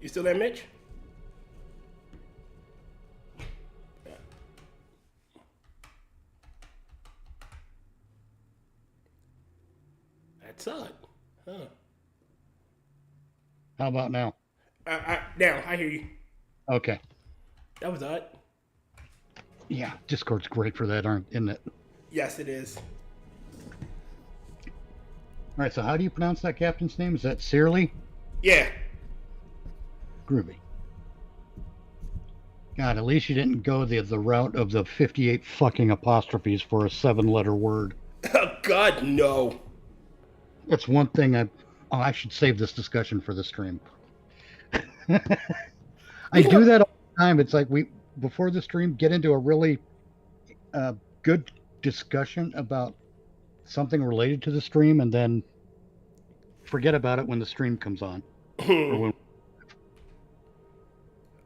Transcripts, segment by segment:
You still there, Mitch? Yeah. That's odd. Huh. How about now? Now, I hear you. Okay. That was odd. Yeah, Discord's great for that, isn't it? Yes, it is. All right, so how do you pronounce that captain's name? Is that Searly? Yeah. Groovy. God, at least you didn't go the route of the 58 fucking apostrophes for a 7-letter word. Oh, God, no. That's one thing I should save this discussion for the stream. I do that all the time. It's like before the stream, get into a really good discussion about something related to the stream, and then forget about it when the stream comes on. Or when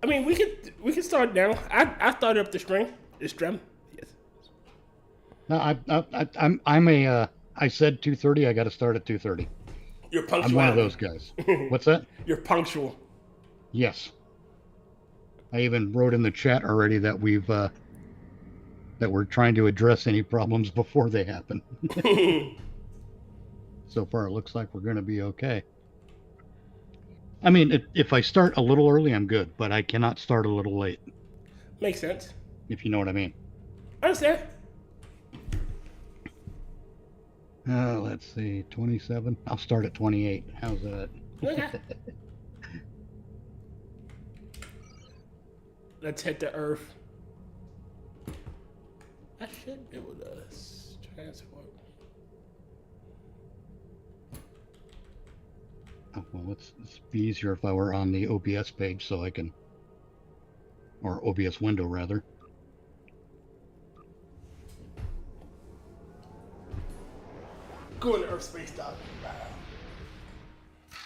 I mean, we could start now. I started up the stream. The stream. Yes. No, I'm a. I said 2:30. I got to start at 2:30. You're punctual. I'm one of those guys. What's that? You're punctual. Yes. I even wrote in the chat already that we're trying to address any problems before they happen. So far, it looks like we're going to be okay. I mean, if I start a little early, I'm good, but I cannot start a little late. Makes sense. If you know what I mean. I understand. Let's see, 27. I'll start at 28. How's that? Okay. Let's hit the earth. I should be able to transport. Oh, well, it's be easier if I were on the OBS page so I can, or OBS window rather. Go in the earth space dog.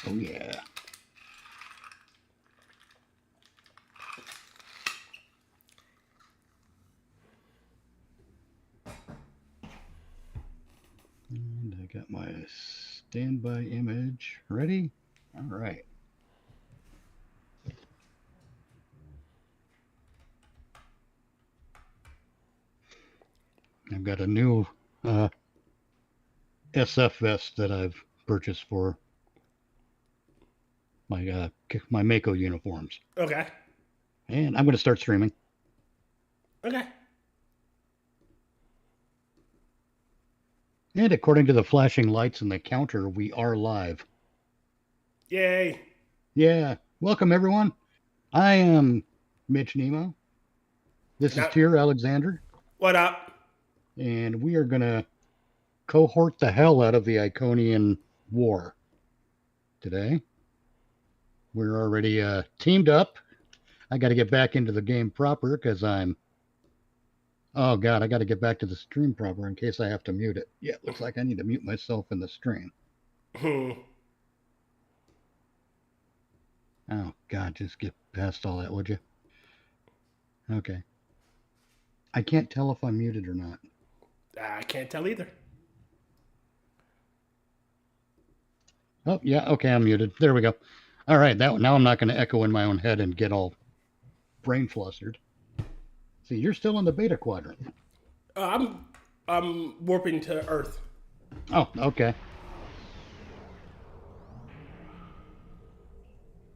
Oh yeah. And I got my standby image ready. All right. I've got a new SF vest that I've purchased for my my Mako uniforms. Okay. And I'm going to start streaming. Okay. And according to the flashing lights and the counter, we are live. Yay. Yeah. Welcome, everyone. I am Mitch Nemo. This is Tyr Alexander. What up? And we are going to cohort the hell out of the Iconian War today. We're already teamed up. I got to get back into the game proper because oh God, I got to get back to the stream proper in case I have to mute it. Yeah, looks like I need to mute myself in the stream. Oh God, just get past all that, would you? Okay. I can't tell if I'm muted or not. I can't tell either. Oh, yeah, okay, I'm muted. There we go. All right, now I'm not going to echo in my own head and get all brain flustered. See, you're still in the beta quadrant. I'm warping to Earth. Oh, okay.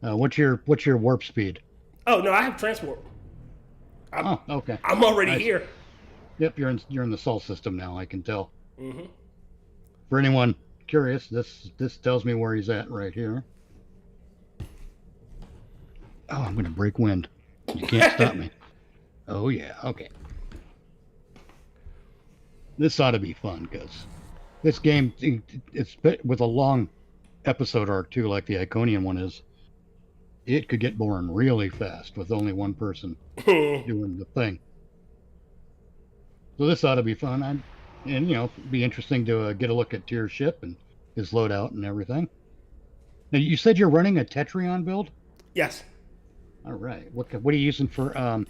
What's your warp speed? Oh no, I have transport. Oh, okay. I'm already here. Yep, you're in the Sol system now. I can tell. Mm-hmm. For anyone curious, this tells me where he's at right here. Oh, I'm gonna break wind. You can't stop me. Oh yeah, okay. This ought to be fun because this game, it's with a long episode arc too, like the Iconian one is. It could get boring really fast with only one person doing the thing. So this ought to be fun, and be interesting to get a look at Tyr's ship and his loadout and everything. Now you said you're running a Tetrion build? Yes. All right. What are you using for? Oh,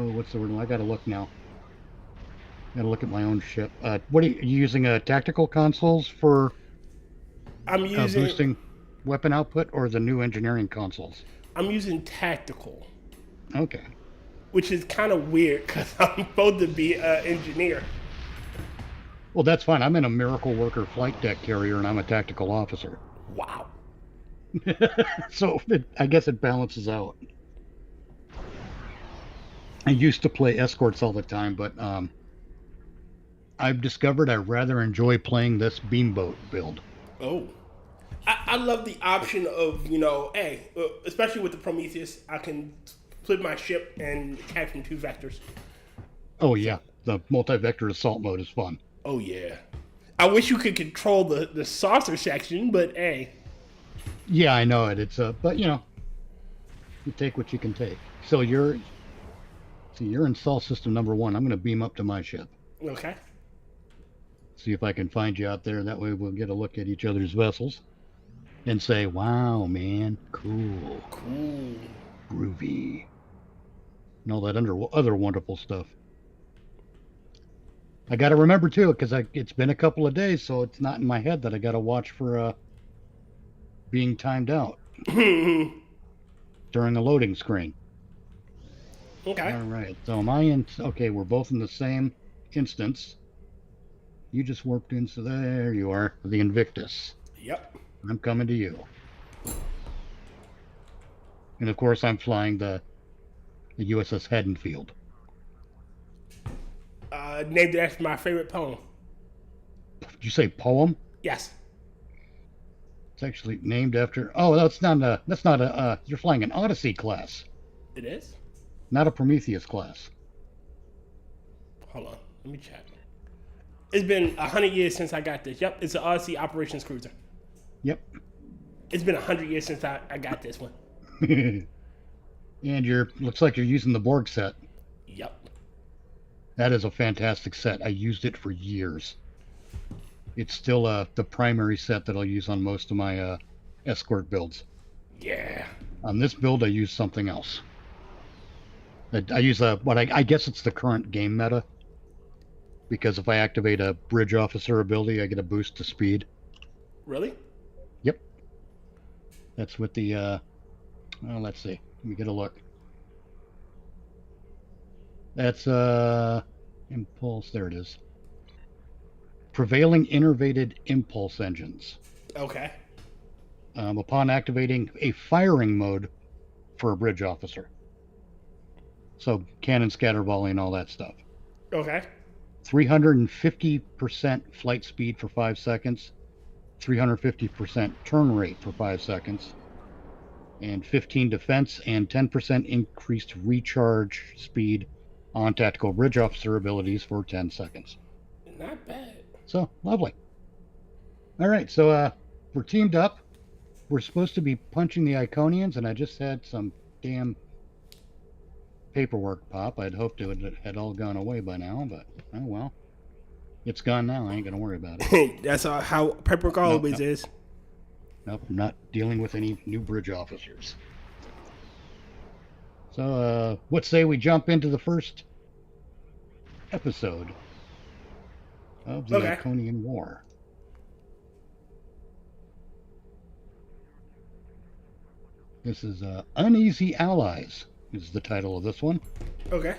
what's the word? I gotta look now. Gotta look at my own ship. What are you using? Tactical consoles for? I'm using boosting. weapon output or the new engineering consoles? I'm using tactical, Okay. which is kind of weird because I'm supposed to be an engineer. Well, that's fine. I'm in a Miracle Worker flight deck carrier, and I'm a tactical officer. Wow. So I guess it balances out. I used to play escorts all the time, but I've discovered I rather enjoy playing this beamboat build. Oh. I love the option of, hey, especially with the Prometheus, I can flip my ship and attack from 2 vectors. Oh yeah, the multi-vector assault mode is fun. Oh, yeah. I wish you could control the saucer section, but hey. Yeah, I know it. It's but you take what you can take. So you're in Sol System number 1. I'm going to beam up to my ship. Okay. See if I can find you out there. That way we'll get a look at each other's vessels and say, "Wow, man, cool, Cool. groovy," and all that other wonderful stuff. I got to remember too, because it's been a couple of days, so it's not in my head that I got to watch for being timed out during a loading screen. Okay. All right. So am I in? Okay, we're both in the same instance. You just warped in, so there you are, the Invictus. Yep. I'm coming to you. And of course, I'm flying the USS Haddonfield. Named it after my favorite poem. Did you say poem? Yes. It's actually named after. Oh, that's not a. That's not a. You're flying an Odyssey class, It is? not a Prometheus class. Hold on. Let me check. It's been 100 years since I got this. Yep, it's an Odyssey Operations Cruiser. Yep. It's been 100 years since I got this one. And looks like you're using the Borg set. Yep. That is a fantastic set. I used it for years. It's still the primary set that I'll use on most of my escort builds. Yeah. On this build, I use something else. I use what I guess it's the current game meta. Because if I activate a bridge officer ability, I get a boost to speed. Really? Yep. That's with the. Well, let's see. Let me get a look. That's impulse. There it is. Prevailing innervated impulse engines. Okay. Upon activating a firing mode for a bridge officer. So cannon, scatter volley, and all that stuff. Okay. 350% flight speed for 5 seconds, 350% turn rate for 5 seconds, and 15 defense and 10% increased recharge speed on tactical bridge officer abilities for 10 seconds. Not bad. So, lovely. All right, so we're teamed up. We're supposed to be punching the Iconians, and I just had some damn paperwork pop. I'd hoped it had all gone away by now, but oh well. It's gone now. I ain't gonna worry about it. That's how paperwork always is. Nope, I'm not dealing with any new bridge officers. So, what say we jump into the first episode of the Iconian War? This is Uneasy Allies is the title of this one. Okay.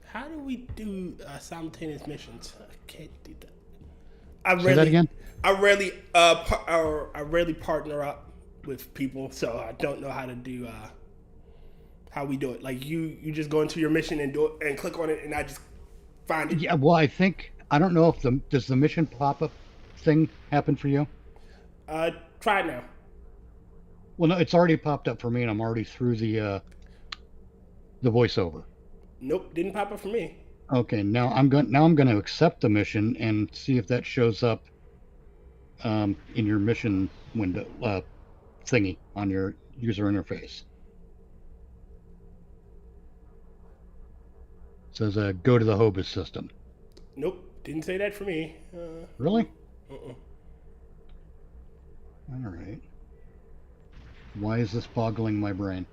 How do we do simultaneous missions? I can't do that. Say that again? I rarely partner up with people, so I don't know how to do how we do it. Like you just go into your mission and do it and click on it, and I just find it. Yeah, well, I don't know if does the mission pop-up thing happen for you? Try it now. Well, no, it's already popped up for me, and I'm already through the voiceover. Nope, didn't pop up for me. Okay, now I'm going to accept the mission and see if that shows up in your mission window thingy on your user interface. It says go to the Hobus system. Nope, didn't say that for me. Really? Uh-uh. All right. Why is this boggling my brain?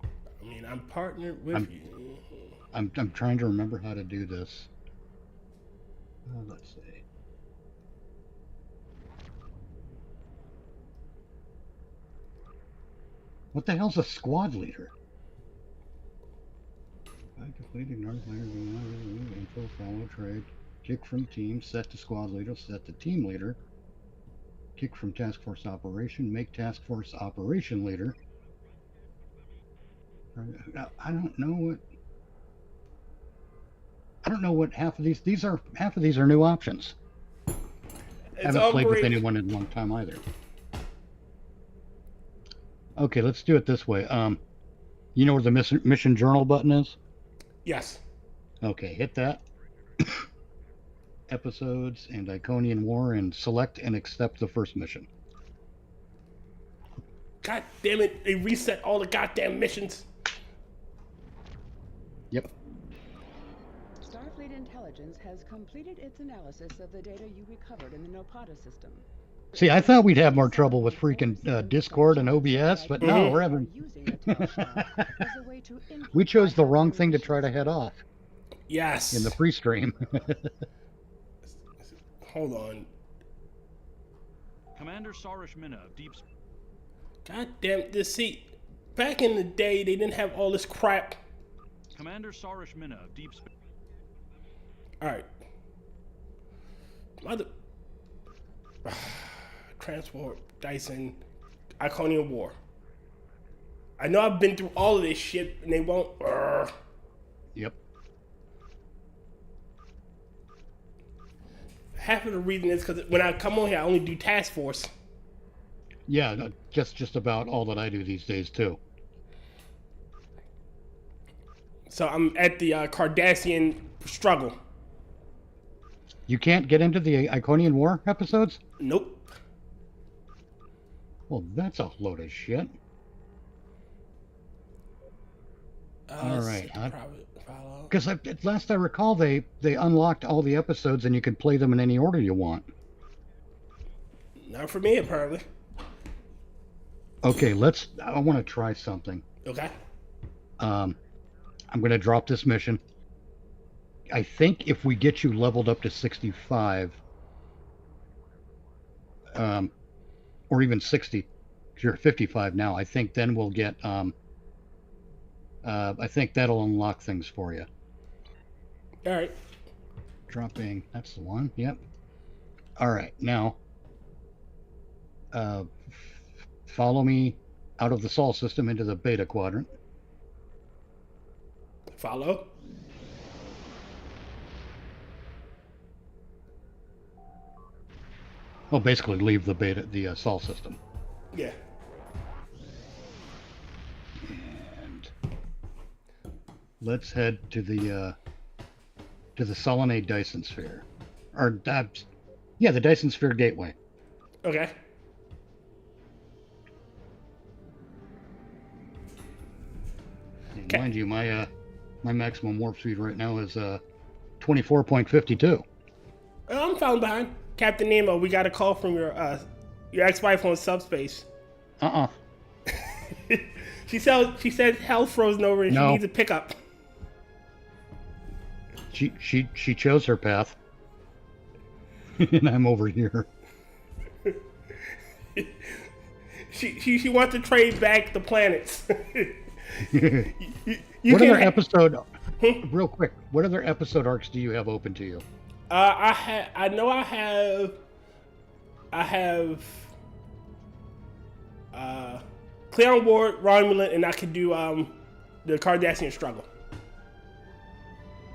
I mean, I'm partnered with you. I'm trying to remember how to do this. Let's see. What the hell's a squad leader? By completing North info, follow trade, kick from team, set to squad leader, set to team leader, kick from task force operation, make task force operation leader. I don't know what half of these are new options. I haven't played with anyone in a long time either. Okay, let's do it this way. You know where the mission journal button is? Yes. Okay, hit that. Episodes and Iconian War, and select and accept the first mission. God damn it, they reset all the goddamn missions. Yep. Starfleet Intelligence has completed its analysis of the data you recovered in the Nopata system. See, I thought we'd have more trouble with freaking Discord and OBS, but no, we're having... We chose the wrong thing to try to head off. Yes. In the pre-stream. Hold on. Commander Sarish Minna of Deep Space. God damn this. See, back in the day, they didn't have all this crap. Commander Sarish Minna of Deep Space. Alright. Mother. Transport, Dyson, Iconian War. I know I've been through all of this shit and they won't. Yep. Half of the reason is because when I come on here, I only do task force. Yeah, just about all that I do these days too. So I'm at the Cardassian struggle. You can't get into the Iconian War episodes? Nope. Well, that's a load of shit. All right. Because last I recall, they unlocked all the episodes and you could play them in any order you want. Not for me, apparently. Okay, I want to try something. Okay. I'm going to drop this mission. I think if we get you leveled up to 65, or even 60, because you're 55 now, I think then we'll get, I think that'll unlock things for you. All right. Dropping, that's the one, yep. All right, now, follow me out of the Sol system into the Beta Quadrant. Follow. Well, basically leave the Sol system. Yeah. And let's head to the Solonate Dyson Sphere, or yeah, the Dyson Sphere Gateway. Okay. And mind you, my maximum warp speed right now is 24.52. I'm falling behind. Captain Nemo, we got a call from your ex-wife on subspace. She said hell's frozen over and she needs a pickup. She chose her path. And I'm over here. She wants to trade back the planets. What other episode? Real quick, what other episode arcs do you have open to you? I have Cleon Ward, Romulan, and I could do the Cardassian struggle.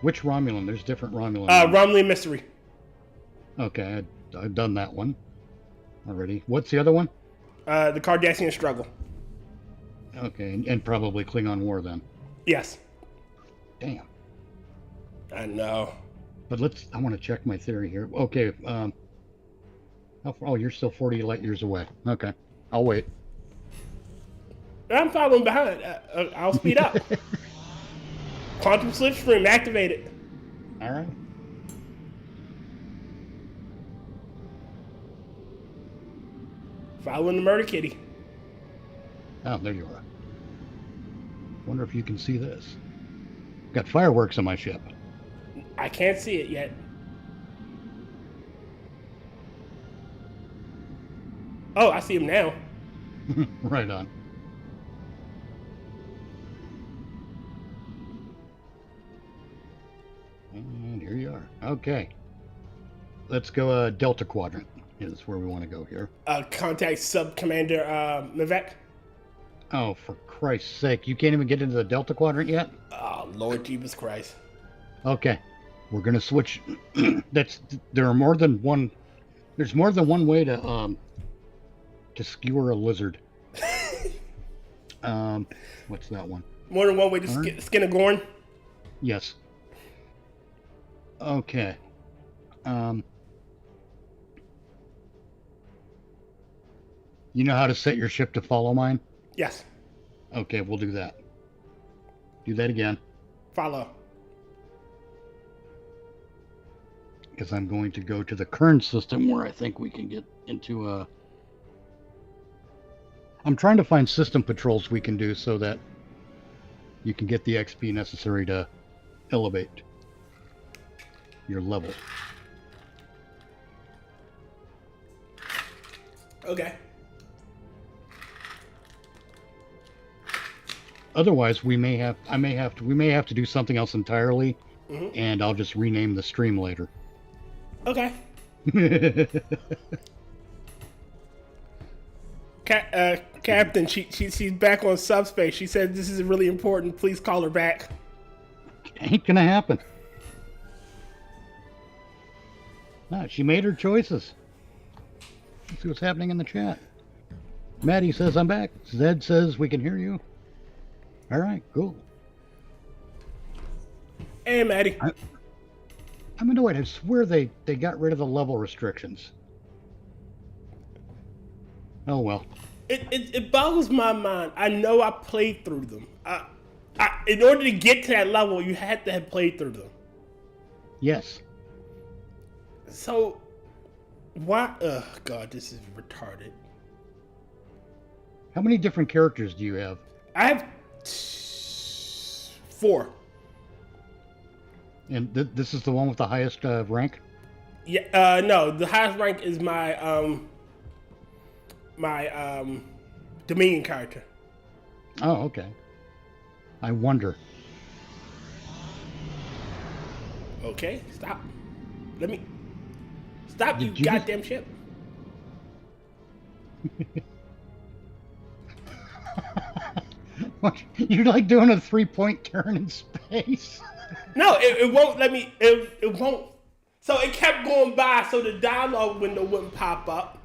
Which Romulan? There's different Romulan. Romulan mystery. Okay, I've done that one already. What's the other one? The Cardassian struggle. Okay, and probably Klingon War then. Yes. Damn. I know. But I want to check my theory here. Okay, how far? Oh, you're still 40 light years away. Okay, I'll wait. I'm following behind. I'll speed up. Quantum slipstream activated. All right. Following the murder kitty. Oh, there you are. Wonder if you can see this. Got fireworks on my ship. I can't see it yet. Oh, I see him now. Right on. And here you are. Okay. Let's go Delta Quadrant is where we want to go here. Contact Sub Commander Mivek. Oh, for Christ's sake. You can't even get into the Delta Quadrant yet? Oh, Lord Jesus Christ. Okay. We're going to switch. There are more than one. There's more than one way to skewer a lizard. What's that one? More than one way to skin a Gorn. Yes. Okay. You know how to set your ship to follow mine? Yes. Okay, we'll do that. Do that again. Follow. Because I'm going to go to the current system where I think we can get into a... I'm trying to find system patrols we can do so that you can get the XP necessary to elevate your level. Okay. Otherwise, we may have to do something else entirely, and I'll just rename the stream later. Okay. Captain, she's back on subspace. She said this is really important. Please call her back. Ain't gonna happen. No, she made her choices. Let's see what's happening in the chat. Maddie says I'm back. Zed says we can hear you. All right, cool. Hey, Maddie. I'm annoyed. I swear they got rid of the level restrictions. Oh well. It boggles my mind. I know I played through them. In order to get to that level, you had to have played through them. Yes. So, why? Oh God, this is retarded. How many different characters do you have? I have 4. And this is the one with the highest rank? Yeah. No, the highest rank is my Dominion character. Oh, okay. I wonder. Okay, stop. Let me stop, you Did you goddamn ship. You're like doing a 3-point turn in space. No, it won't let me. It won't. So it kept going by, so the dialogue window wouldn't pop up.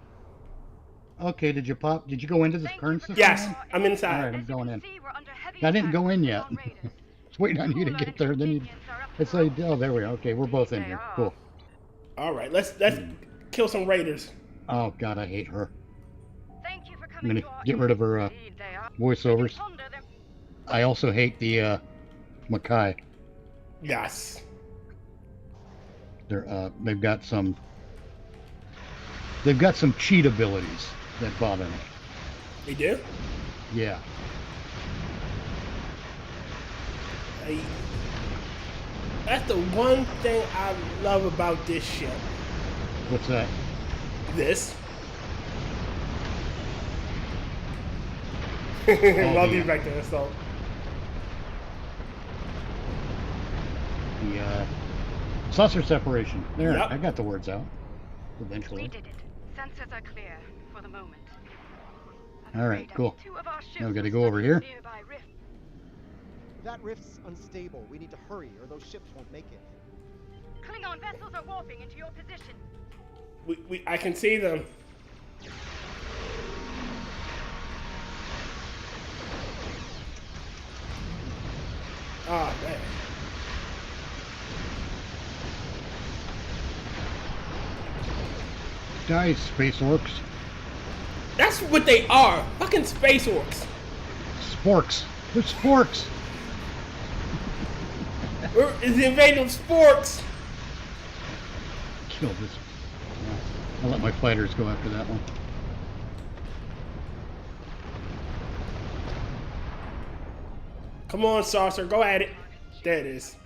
Okay, did you go into this current system? Yes, then? I'm inside. All right, I'm going in. I didn't go in yet. I was waiting on you to get there. Then it's like, oh, there we are. Okay, we're both in here. Cool. All right, let's kill some raiders. Oh God, I hate her. I'm I'm gonna get rid of her voiceovers. I also hate the Makai. Yes. They've got some cheat abilities that bother me. They do? Yeah. That's the one thing I love about this ship. What's that? This. Oh, Multi-vector assault. The saucer separation. There, Yep. I got the words out. Eventually. We did it. Sensors are clear for the moment. All right, cool. Now we got to go over here. That rift's unstable. We need to hurry, or those ships won't make it. Klingon vessels are warping into your position. I can see them. Oh man. Die, space orcs. That's what they are. Fucking space orcs. Sporks. They're sporks. It's the invasion of sporks. Kill this. I'll let my fighters go after that one. Come on, Saucer, go at it. There it is.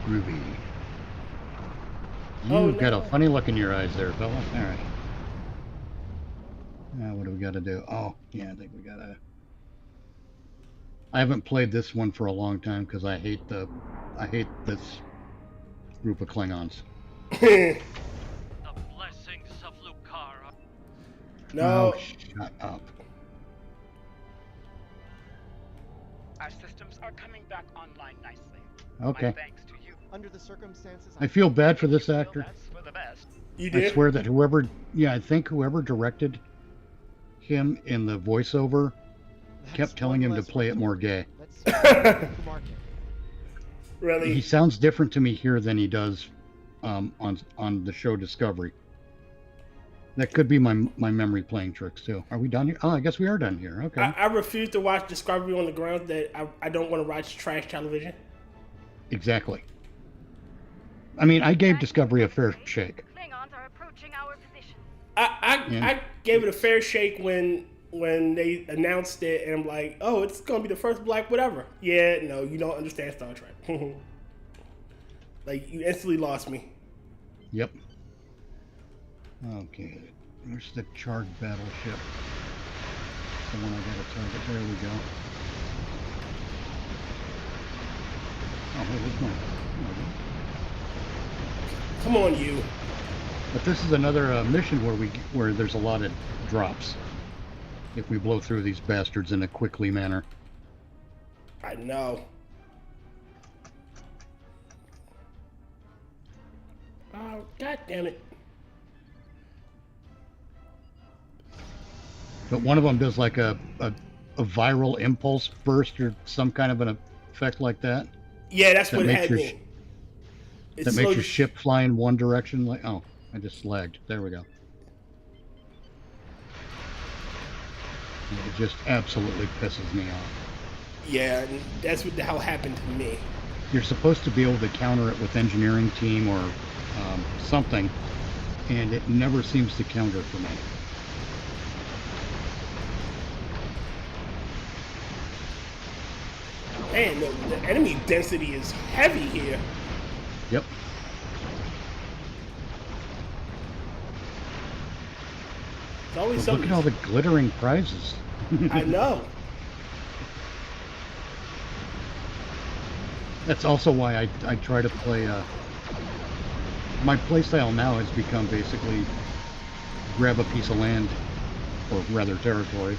Ruby. Oh, You've got no. a funny look in your eyes there, fella. All right. Now, what do we got to do? Oh, yeah, I think we got to... I haven't played this one for a long time because I hate this group of Klingons. The blessings of Lucara. No. Oh, shut up. Our systems are coming back online nicely. Okay. My thanks to you. Under the circumstances, I feel bad for this You feel actor. that's for the best. You I did? swear that I think whoever directed him in the voiceover kept telling him to play it more gay. Let's to market. Really? He sounds different to me here than he does on the show Discovery. That could be my memory playing tricks too. Are we done here? Oh, I guess we are done here. Okay. I refuse to watch Discovery on the grounds that I don't want to watch trash television. Exactly. I mean, I gave Discovery a fair shake. Klingons are approaching our position. I gave it a fair shake when they announced it, and I'm like, oh, it's gonna be the first black whatever. Yeah, no, you don't understand Star Trek. Like, you instantly lost me. Yep. Okay. Where's the charred battleship? The one I gotta target. There we go. Oh, hey, there's one. Come on, you. But this is another mission where there's a lot of drops. If we blow through these bastards in a quickly manner. I know. Oh, god damn it. But one of them does like a viral impulse burst or some kind of an effect like that. Yeah, that's That what it makes had your me. It That makes slowed- your ship fly in one direction. Like, oh, I just lagged. There we go. It just absolutely pisses me off. Yeah, that's what the hell happened to me. You're supposed to be able to counter it with engineering team or something, and it never seems to counter for me. Man, the enemy density is heavy here. Yep. It's always But look something. at all the glittering prizes. I know. That's also why I try to play. My playstyle now has become basically grab a piece of land, or rather territory,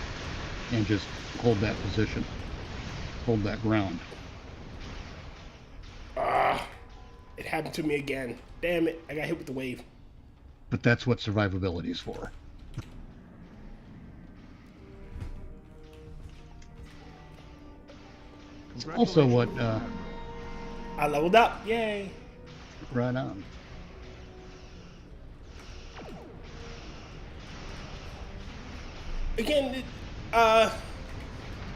and just hold that position, hold that ground. It happened to me again. Damn it, I got hit with the wave. But that's what survivability is for. It's also what, I leveled up, yay. right on. Again,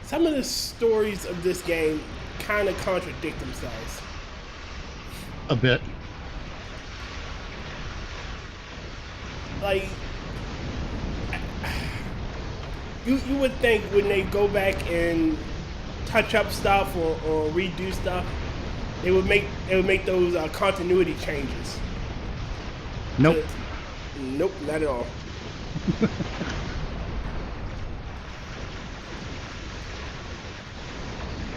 some of the stories of this game kind of contradict themselves. A bit. Like, you would think when they go back and touch up stuff or redo stuff, they would make those continuity changes. Nope. Nope, not at all.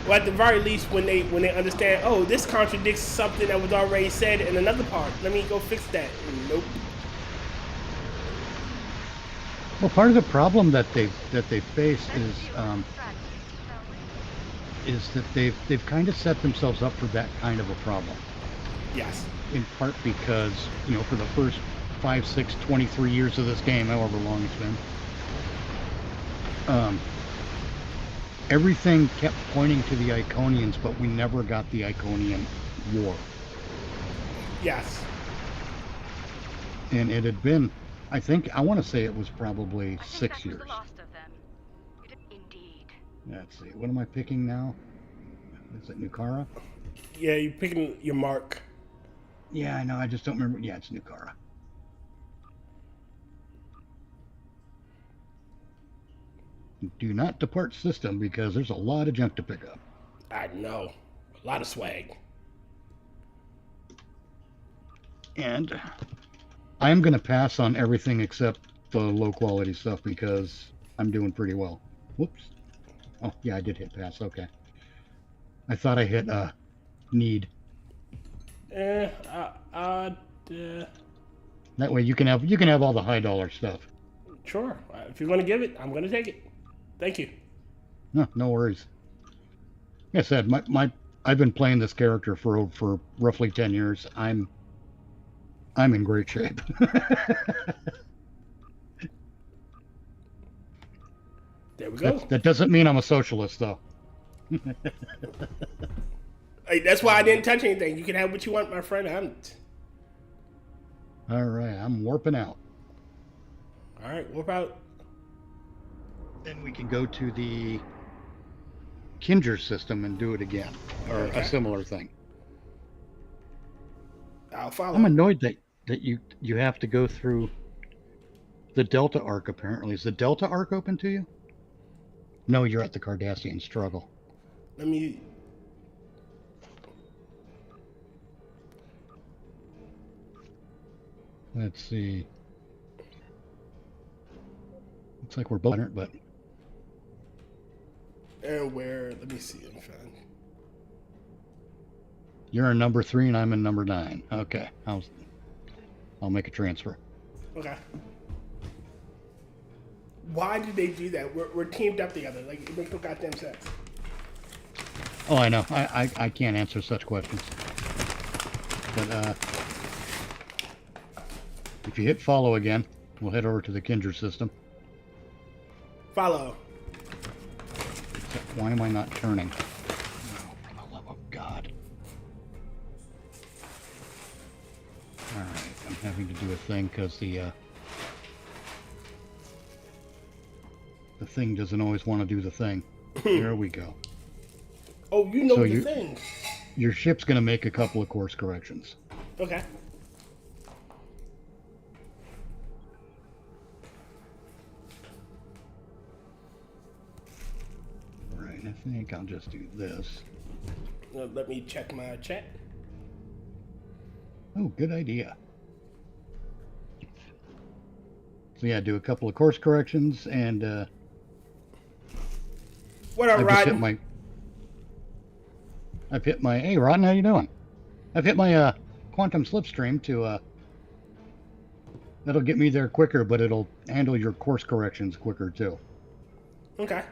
Well, at the very least, when they understand, oh, this contradicts something that was already said in another part. Let me go fix that. Nope. Well, part of the problem that they face is that they've kind of set themselves up for that kind of a problem. Yes. In part because, you know, for the first 5, 6, 23 years of this game, however long it's been, everything kept pointing to the Iconians, but we never got the Iconian War. Yes. And it had been, I want to say it was probably I think 6 that was years. the last of them. Indeed. Let's see, what am I picking now? Is it Nukara? Yeah, you're picking your mark. Yeah, I know, I just don't remember. Yeah, it's Nukara. Do not depart system because there's a lot of junk to pick up. I know. A lot of swag. And I'm going to pass on everything except the low quality stuff because I'm doing pretty well. Whoops. Oh, yeah, I did hit pass. Okay. I thought I hit need. That way you can have all the high dollar stuff. Sure. If you're going to give it, I'm going to take it. Thank you. No worries. Like I said, I've been playing this character for roughly 10 years. I'm in great shape. There we go. That doesn't mean I'm a socialist, though. Hey, that's why I didn't touch anything. You can have what you want, my friend. All right, I'm warping out. All right, warp out. Then we can go to the Kinger system and do it again, or Okay. a similar thing. I'll follow. I'm annoyed that you have to go through the Delta Arc, apparently. Is the Delta Arc open to you? No, you're at the Cardassian struggle. Let me... Let's see. Looks like we're both on it, but... And where... Let me see. I'm trying. You're in number 3 and I'm in number 9. Okay. I'll make a transfer. Okay. Why did they do that? We're teamed up together. Like, it makes no goddamn sense. Oh, I know. I can't answer such questions. But, if you hit follow again, we'll head over to the Kindred system. Follow. Except, why am I not turning? Oh, for the love of God. Alright, I'm having to do a thing because the thing doesn't always want to do the thing. There we go. Oh, you know So the thing. Your ship's going to make a couple of course corrections. Okay. Right, I think I'll just do this. Let me check my chat. Oh, good idea. So yeah, do a couple of course corrections and What up, Rod? I've hit my hey Rodden, how you doing? I've hit my quantum slipstream to that'll get me there quicker, but it'll handle your course corrections quicker too. Okay.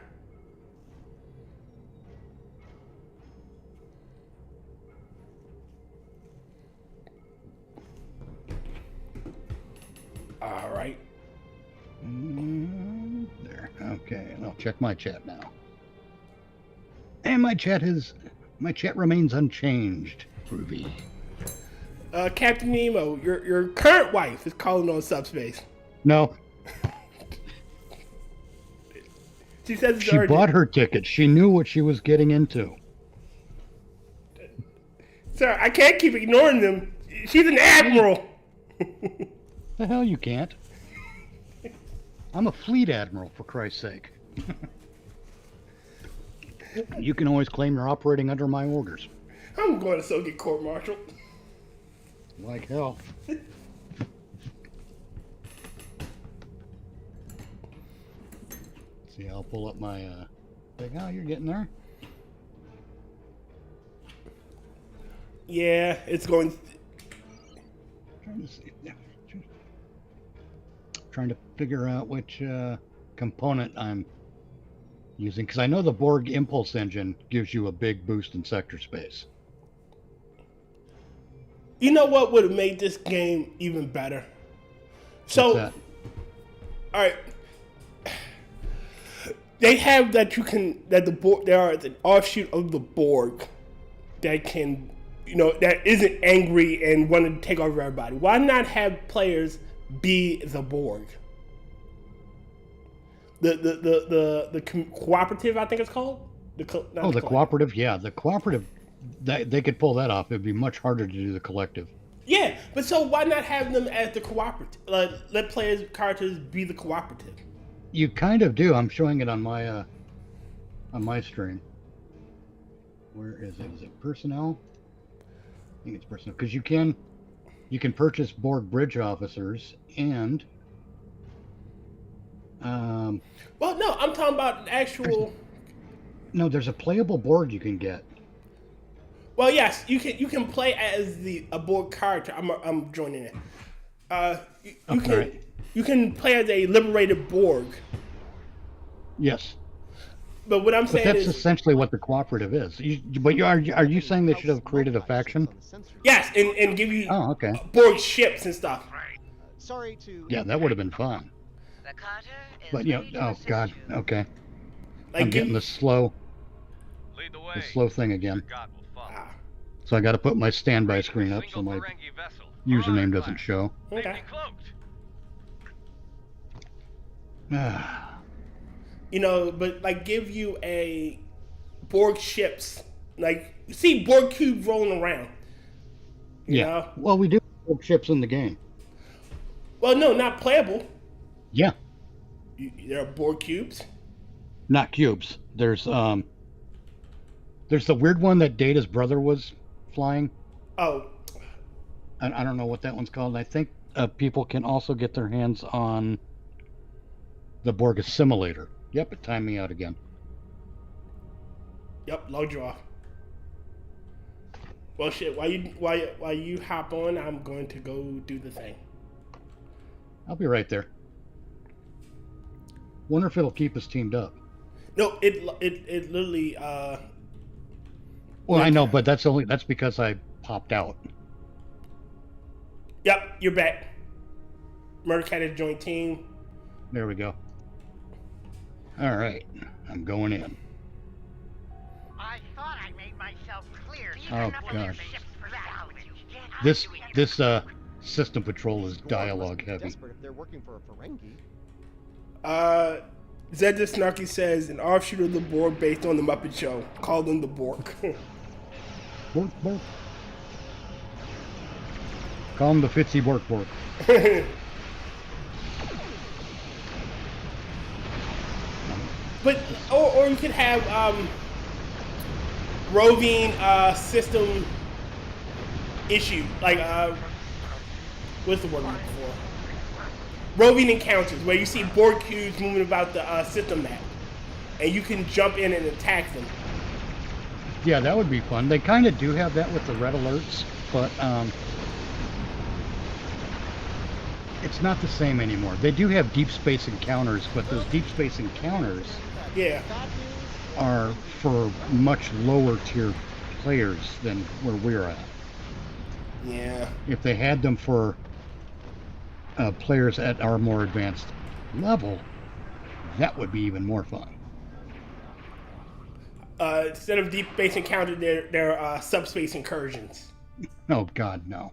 All right. There. Okay, and I'll check my chat now. And my chat remains unchanged. Groovy. Captain Nemo, your current wife is calling on subspace. No, She says it's she urgent. bought her ticket. She knew what she was getting into. Sir, I can't keep ignoring them. She's an admiral. The hell you can't. I'm a fleet admiral, for Christ's sake. You can always claim you're operating under my orders. I'm going to so get court-martialed. Like hell. See, I'll pull up my thing. Oh, you're getting there. Yeah, it's going. Trying to see. Trying to figure out which component I'm using, because I know the Borg impulse engine gives you a big boost in sector space. You know what would have made this game even better? So, What's that? all right, they have that the Borg. There are an offshoot of the Borg that can, that isn't angry and want to take over everybody. Why not have players be the Borg? The cooperative, I think it's called. The cooperative. Yeah, the cooperative. They could pull that off. It'd be much harder to do the collective. Yeah, but so why not have them as the cooperative? Let characters be the cooperative. You kind of do. I'm showing it on my stream. Where is it? Is it personnel? I think it's personnel because you can purchase Borg bridge officers and Well, no, I'm talking about actual. no, there's a playable Borg you can get. Well, yes, you can play as a Borg character. I'm joining it. You can play as a liberated Borg. Yes. But what I'm saying that's is essentially what the cooperative is. Are you saying they should have created a faction? yes, and give you okay. Borg ships and stuff. Sorry to. Yeah, that would have been fun. The Carter is But ready to oh assist god, you. okay. Like I'm getting the slow thing again. Ah, So I got to put my standby screen up so my username doesn't show. okay. Ah, You know, but like give you a Borg ships. Like you see Borg cubes rolling around. You yeah. know? Well, we do have ships in the game. Well, no, not playable. Yeah. There are Borg cubes. Not cubes. There's the weird one that Data's brother was flying. Oh, I don't know what that one's called. I think people can also get their hands on the Borg Assimilator. Yep, it timed me out again. yep, load you off. Well, shit. While you hop on, I'm going to go do the thing. I'll be right there. Wonder if it'll keep us teamed up. No, it literally. Well, I know, but that's because I popped out. Yep, you're back. Murdercat has joined team. There we go. All right, I'm going in. I thought I made myself clear. Oh god. This system patrol is dialogue heavy. Desperate if they're working for a Ferengi. Zed the Snarky says an offshoot of the Borg based on the Muppet Show. Call them the Borg. Bork, bork. Call him the Fitzy Bork Bork. But or you could have roving system issue like what's the word I'm looking for? Roving encounters where you see Borg cubes moving about the system map, and you can jump in and attack them. Yeah, that would be fun. They kind of do have that with the red alerts, but it's not the same anymore. They do have deep space encounters, but those deep space encounters Yeah. are for much lower tier players than where we're at. Yeah. If they had them for players at our more advanced level, that would be even more fun. Instead of deep space encounter, they're subspace incursions. Oh God, no.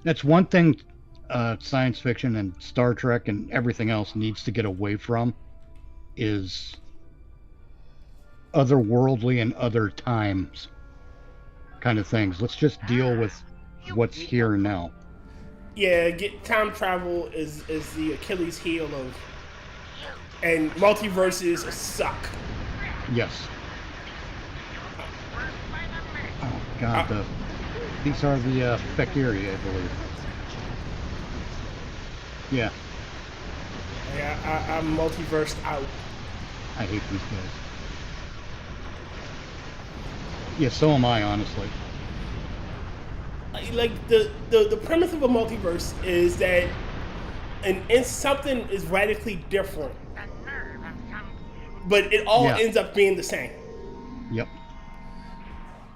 That's one thing science fiction and Star Trek and everything else needs to get away from is otherworldly and other times kind of things. Let's just deal with what's here and now. Yeah, time travel is the Achilles heel of, and multiverses suck. Yes. Oh God, these are the Fekiri, I believe. Yeah. Yeah, I'm multiversed out. I hate these guys. Yeah, so am I, honestly. Like the premise of a multiverse is that and something is radically different, but it all ends up being the same. Yep.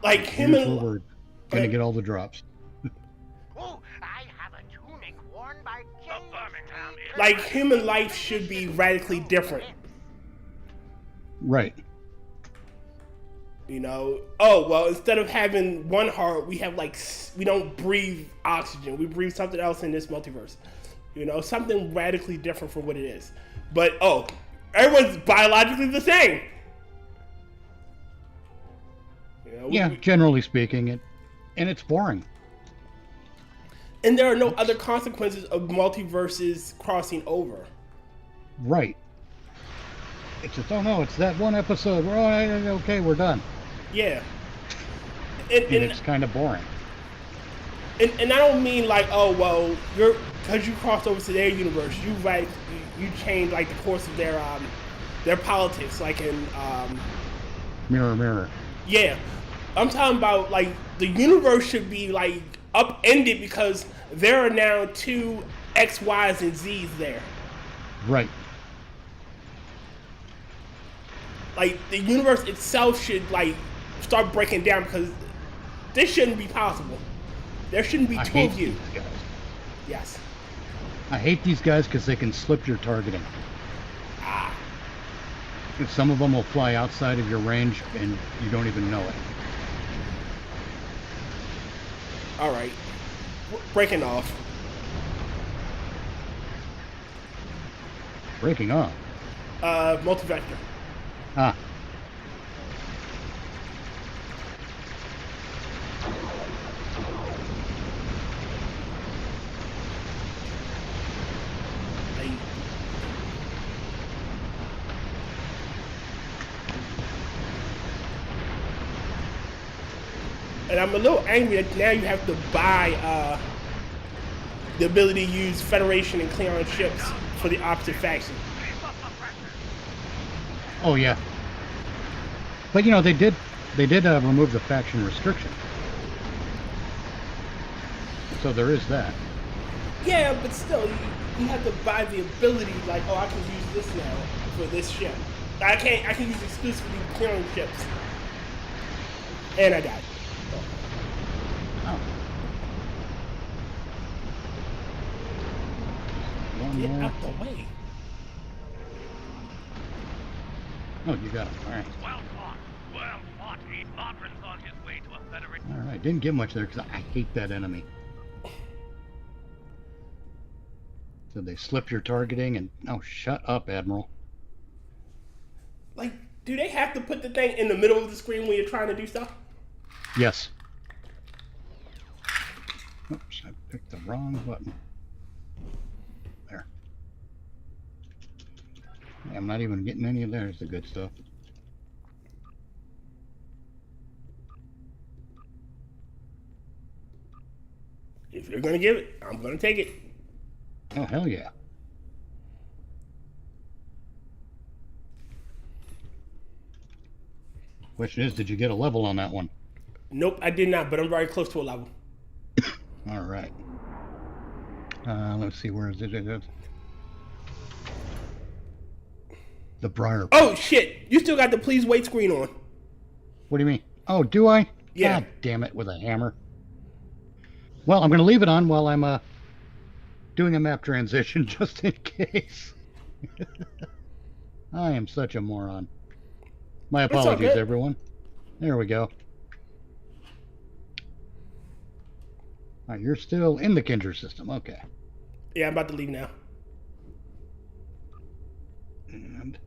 Like Here's where we're gonna get all the drops. Oh, I have a tunic worn by Birmingham. Like human life should be radically different. Right. You know, oh, well, instead of having one heart, we have we don't breathe oxygen. We breathe something else in this multiverse. You know, something radically different from what it is. But, everyone's biologically the same. You know, Yeah, generally speaking, and it's boring. And there are no other consequences of multiverses crossing over. Right. It's just, oh no, it's that one episode. Okay, we're done. Yeah. And it's kind of boring. And I don't mean like, oh well, because you crossed over to their universe, you changed like the course of their politics, like in Mirror. Yeah, I'm talking about like the universe should be like upended because there are now 2 X, Y's, and Z's there. Right. Like the universe itself should like start breaking down because this shouldn't be possible. There shouldn't be 2 of you. These guys. Yes. I hate these guys because they can slip your targeting. If some of them will fly outside of your range and you don't even know it. All right. Breaking off. Breaking off? Multi-vector. Ah. And I'm a little angry that now you have to buy the ability to use Federation and Klingon ships for the opposite faction. Oh yeah. But you know they did remove the faction restriction. So there is that. Yeah, but still, you have to buy the ability. Like, oh, I can use this now for this ship. I can use exclusively Klingon ships. And I died. Oh. Get out the way. Oh, you got it. All right. Well fought. Well fought. Modron's on his way to a Federation. All right. Didn't get much there because I hate that enemy. So they slip your targeting and... Oh, shut up, Admiral. Like, do they have to put the thing in the middle of the screen when you're trying to do stuff? Yes. Oops, I picked the wrong button. There. I'm not even getting any of there's the good stuff. If you're gonna give it, I'm gonna take it. Oh, hell yeah. Question is, did you get a level on that one? Nope, I did not, but I'm very close to a level. All right. Let's see, where is it? The Briar. Oh, shit. You still got the please wait screen on. What do you mean? Oh, do I? Yeah. God damn it, with a hammer. Well, I'm going to leave it on while I'm doing a map transition, just in case. I am such a moron. My apologies, everyone. There we go. All right, you're still in the Kindred system. Okay. Yeah, I'm about to leave now. And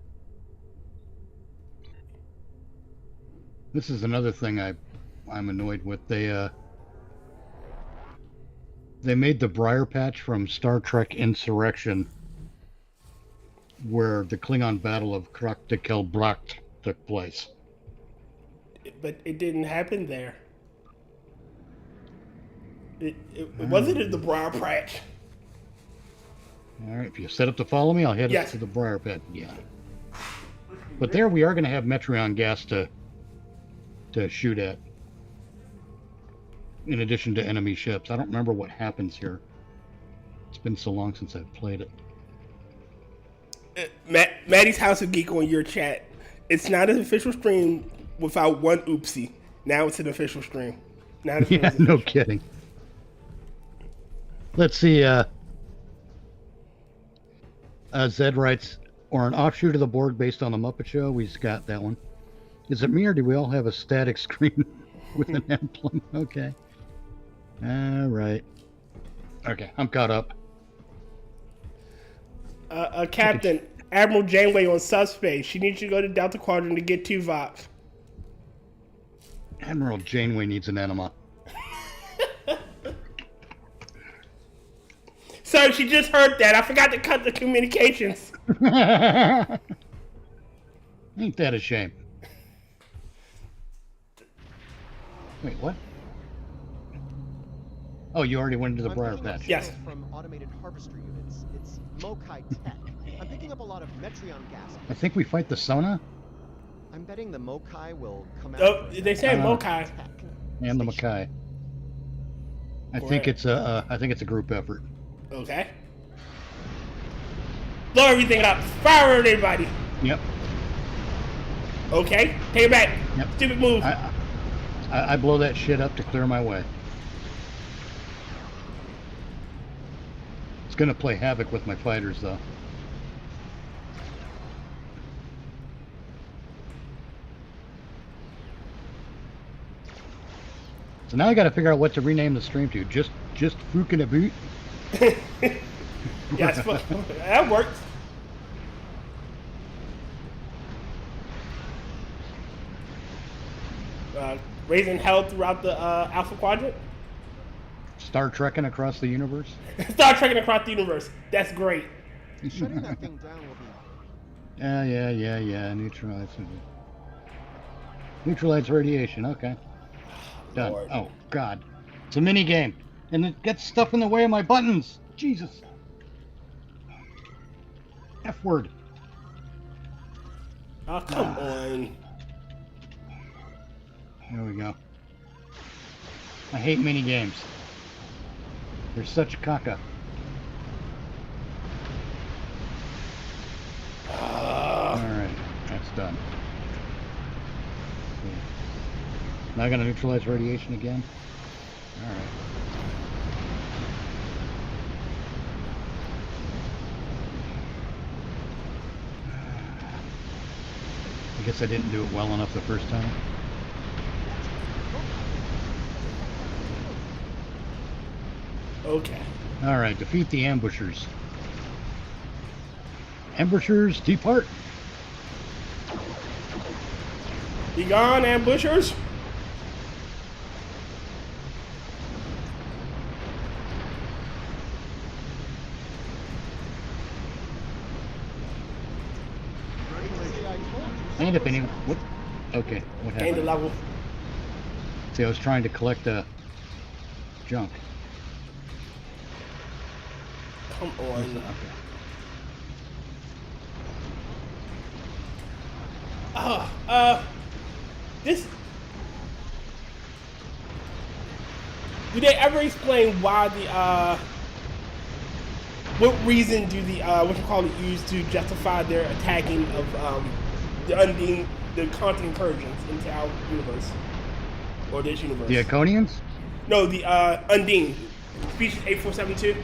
this is another thing I'm annoyed with. They made the Briar Patch from Star Trek Insurrection, where the Klingon Battle of Krok-de-Kelbracht took place. But it didn't happen there. It wasn't in the Briar Patch. All right, if you set up to follow me, I'll head up to the Briar Patch. Yeah. But there we are going to have Metreon gas to shoot at. In addition to enemy ships. I don't remember what happens here. It's been so long since I've played it. Maddie's House of Geek on your chat. It's not an official stream without one oopsie. Now it's an official stream. Now it's yeah, no kidding. Let's see. Zed writes, or an offshoot of the Borg based on the Muppet Show. We've got that one. Is it me or do we all have a static screen with an emblem? Okay. All right. Okay, I'm caught up. Captain, Admiral Janeway on subspace. She needs you to go to Delta Quadrant to get 2 Vox. Admiral Janeway needs an enema. So she just heard that. I forgot to cut the communications. Ain't that a shame? Wait, what? Oh, you already went into the I'm briar picking up patch. Yes. signals from automated harvester units. It's Mokai tech. I'm picking up a lot of Metreon gas. I think we fight the Sona I'm betting the Mokai will come out. Oh, they say Mokai. and the Makai. I think it's a group effort. Okay. Blow everything up. Fire everybody. Yep. Okay. Take it back. Yep. Stupid move. I blow that shit up to clear my way. It's gonna play havoc with my fighters, though. So now I got to figure out what to rename the stream to. Just Fukin' a Boot. Yes, that works. Raising hell throughout the Alpha Quadrant. Star Trekking across the universe. Star trekking across the universe. That's great. Shutting that thing down will be. Yeah. Neutralize radiation. Okay. Done. Lord. Oh God, it's a mini game, and it gets stuff in the way of my buttons. Jesus. F word. Oh, come on. There we go. I hate mini games. They're such caca. Alright, that's done. Okay. Now I gotta neutralize radiation again? Alright. I guess I didn't do it well enough the first time. Okay. Alright, defeat the ambushers. Ambushers, depart! Be gone, ambushers. And if any... What? Okay, what Gain the happened? level. See, I was trying to collect junk. Come on. Okay. This. Do they ever explain why the what reason do the what you call it use to justify their attacking of the Undine, the constant incursions into our universe or this universe? The Iconians? No, the Undine, species 8472.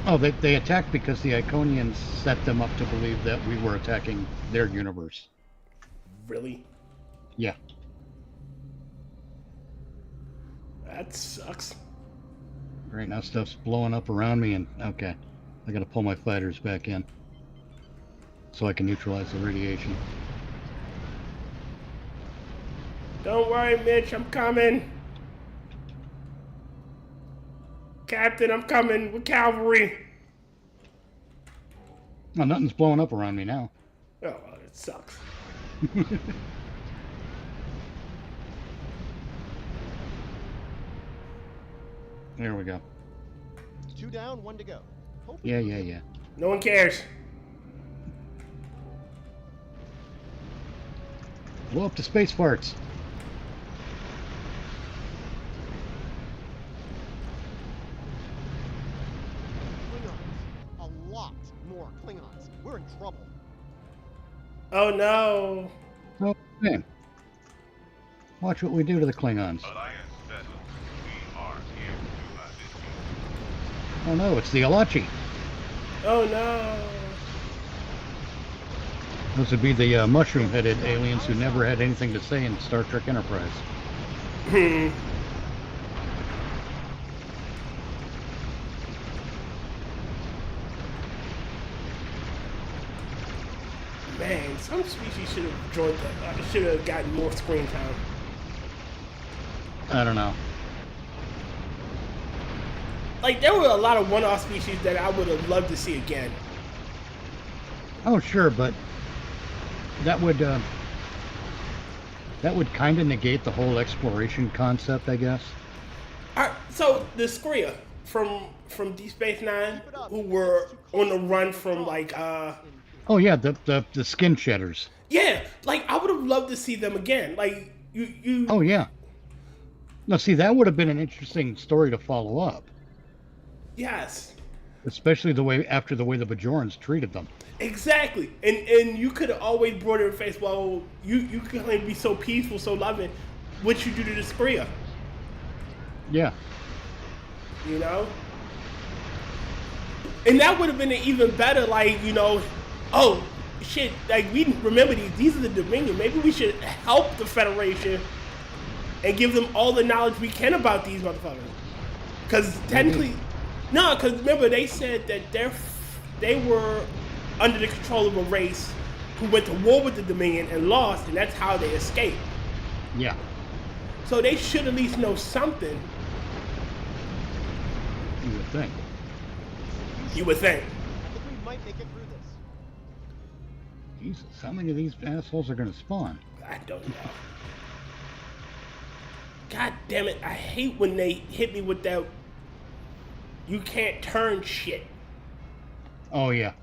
Oh, they attacked because the Iconians set them up to believe that we were attacking their universe. Really? Yeah. That sucks. Right now stuff's blowing up around me and okay. I gotta pull my fighters back in. So I can neutralize the radiation. Don't worry, Mitch, I'm coming. Captain, I'm coming with cavalry. No, nothing's blowing up around me now. Oh, well, it sucks. There we go. 2 down, 1 to go. Hope Yeah. No one cares. Blow up the space farts. Klingons. A lot more Klingons. We're in trouble. Oh no. Oh, man. Watch what we do to the Klingons. Alliance vessels, we are here to do business. Oh no, it's the Alachi. Oh no. Those would be the mushroom-headed aliens who never had anything to say in Star Trek Enterprise. Man, some species should have joined that. Should have gotten more screen time. I don't know. Like, there were a lot of one-off species that I would have loved to see again. Oh, sure, but that would kind of negate the whole exploration concept, I guess. All right, so the Skria from Deep Space Nine, who were on the run from like Oh yeah, the skin shedders. yeah, like I would have loved to see them again. Like you. Oh yeah. Now see, that would have been an interesting story to follow up, Yes. especially the way the Bajorans treated them. Exactly, and you could have always brought it in face. Well, you can be so peaceful, so loving. What you do to the Skria, Yeah. you know? And that would have been an even better, like, oh shit, like we remember these are the Dominion. Maybe we should help the Federation and give them all the knowledge we can about these motherfuckers. Because technically, no, because remember they said that they were under the control of a race who went to war with the Dominion and lost, and that's how they escaped. Yeah. So they should at least know something. You would think. You would think. I think we might make it through this. Jesus, how many of these assholes are going to spawn? I don't know. God damn it! I hate when they hit me with that. You can't turn shit. Oh yeah.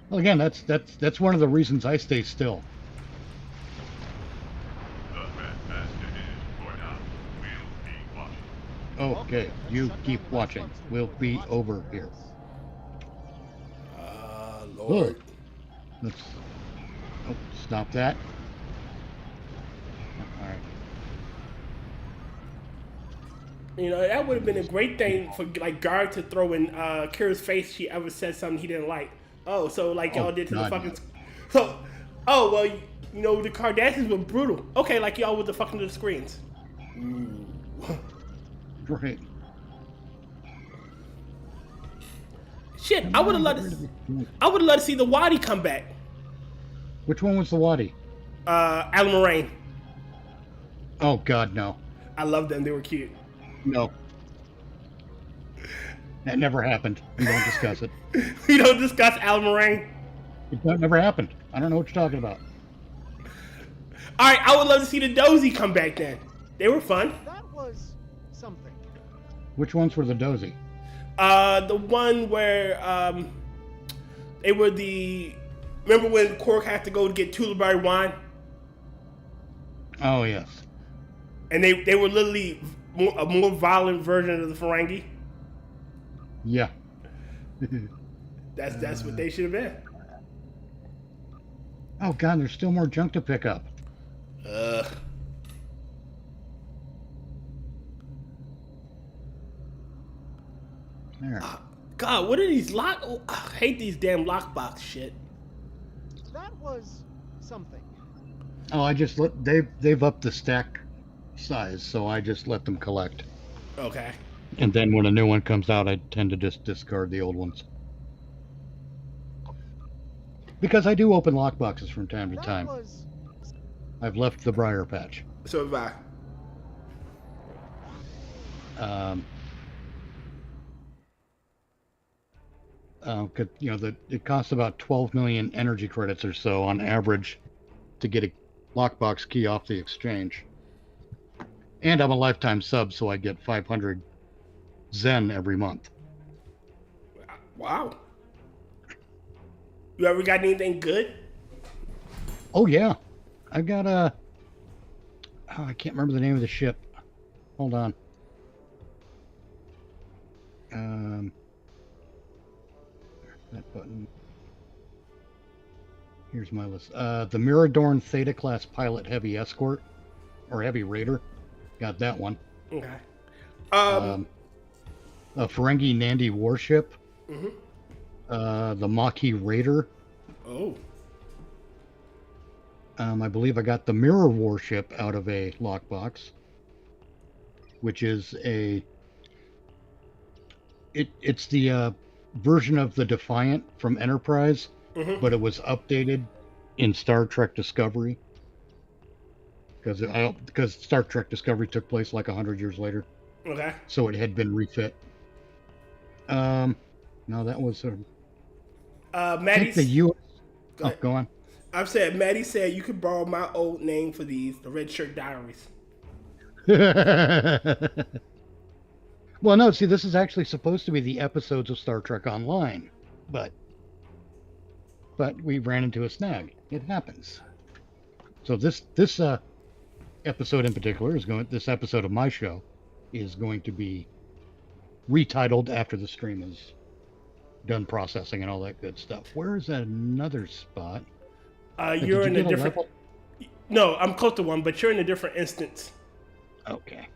Well, again, that's one of the reasons I stay still. The Grandmaster is for now. We'll be watching. Okay, you keep watching. We'll be over here. Lord. Let's stop that. All right. That would have been a great thing for like Guard to throw in Kira's face. She ever said something he didn't like. Oh, so like y'all did to the fucking. So, oh well, the Kardashians were brutal. Okay, like y'all with the fucking the screens. Right. Shit, I would have loved to see the Wadi come back. Which one was the Wadi? Alan Moraine. Oh God, no. I love them. They were cute. No. That never happened. We don't discuss it. We don't discuss Alan Moraine. That never happened. I don't know what you're talking about. All right, I would love to see the Dozy come back then. They were fun. That was something. Which ones were the Dozy? The one where they were the. Remember when Quark had to go to get Tuliberry wine? Oh yes. And they were literally a more violent version of the Ferengi. Yeah. That's what they should have been. Oh God, there's still more junk to pick up. There. God, what are these lock? Oh, I hate these damn lockbox shit. That was something. Oh, I just they've upped the stack size, so I just let them collect. Okay. And then when a new one comes out, I tend to just discard the old ones. Because I do open lockboxes from time to time. I've left the briar patch. So have I. It costs about 12 million energy credits or so on average to get a lockbox key off the exchange. And I'm a lifetime sub, so I get 500 Zen every month. Wow. You ever got anything good? Oh yeah, I've got a. Oh, I can't remember the name of the ship. Hold on. That button. Here's my list. The Miradorn Theta class pilot heavy escort or heavy raider. Got that one. Okay. A Ferengi Nandi warship. Mm-hmm. The Maquis Raider. Oh. I believe I got the Mirror warship out of a lockbox, which is it's the version of the Defiant from Enterprise, but it was updated in Star Trek Discovery because Star Trek Discovery took place like 100 years later. Okay. So it had been refit. No, that was a. I Maddie. think the U.S. Go Oh, ahead. go on. I've said Maddie said you could borrow my old name for these, the Red Shirt Diaries. Well, no, see, this is actually supposed to be the episodes of Star Trek Online, but we ran into a snag. It happens. So this episode in particular this episode of my show is going to be retitled after the stream is done processing and all that good stuff. Where is another spot? You're in a different. Level? No, I'm close to one, but you're in a different instance. Okay.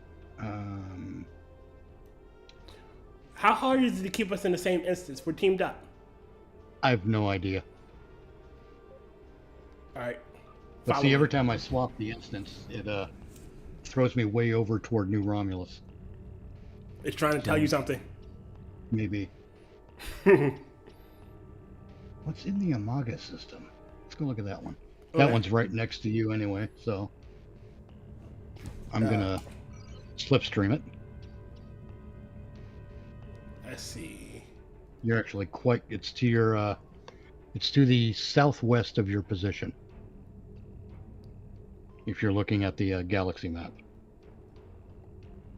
How hard is it to keep us in the same instance? We're teamed up. I have no idea. All right. But see, every time I swap the instance, it throws me way over toward New Romulus. It's trying to tell you something. Maybe. What's in the Amaga system? Let's go look at that one. Okay. That one's right next to you anyway, so I'm gonna slipstream it. Let's see. You're actually it's to your it's to the southwest of your position. If you're looking at the galaxy map.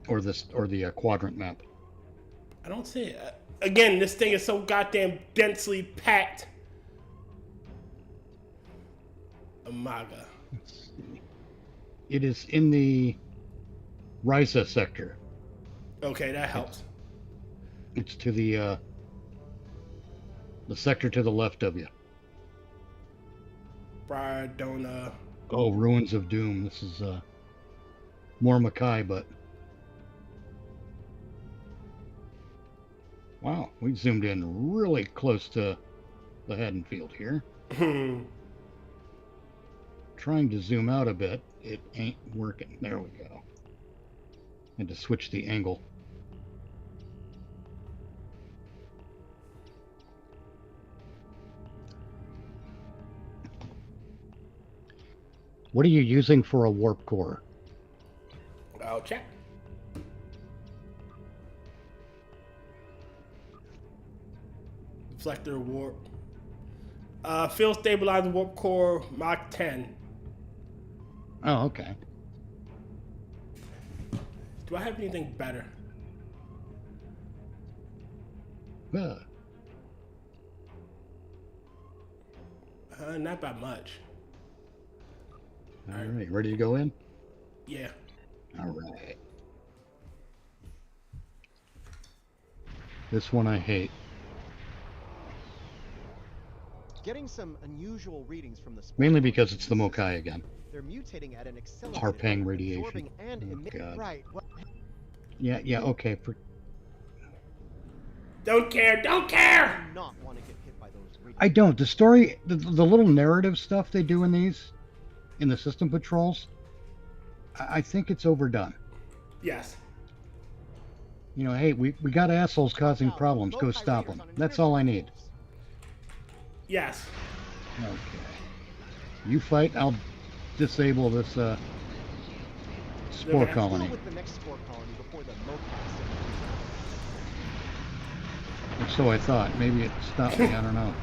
Or the quadrant map. I don't see it. Again, this thing is so goddamn densely packed. Amaga. Let's see. It is in the Risa sector. Okay, that helps. It's to the sector to the left of you. Bradona. Oh, Ruins of Doom. This is more Mackay, but wow, we zoomed in really close to the Haddonfield here. Trying to zoom out a bit, it ain't working. There we go. And to switch the angle. What are you using for a warp core? I'll check. Deflector warp. Field stabilizer warp core Mach 10. Oh, okay. Do I have anything better? Not by much. All right, ready to go in? Yeah. All right. This one I hate. Getting some unusual readings from the Mainly because it's the Mokai again. They're mutating at an accelerated Harpang rate, radiation. absorbing and God. right. Well, Yeah, okay. Don't care. Don't care. do not want to get hit by those radiation. I don't. The story, the little narrative stuff they do in these, in the system patrols, I think it's overdone. Yes. You know, hey, we got assholes causing problems. Go stop them. That's all I need. Yes. Okay. You fight, I'll disable this spore Okay. colony. Deal with the next spore colony before the Or so I thought. Maybe it stopped me. I don't know.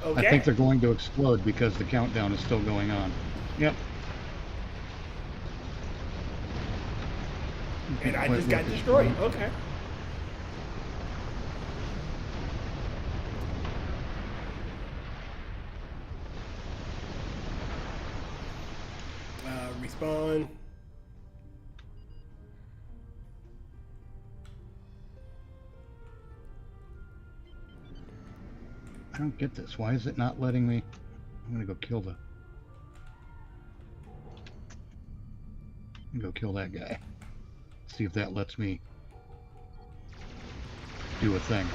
Okay. I think they're going to explode because the countdown is still going on. Yep. And I just got destroyed. Okay. Respawn. I don't get this. Why is it not letting me? I'm gonna go kill that guy. See if that lets me do a thing.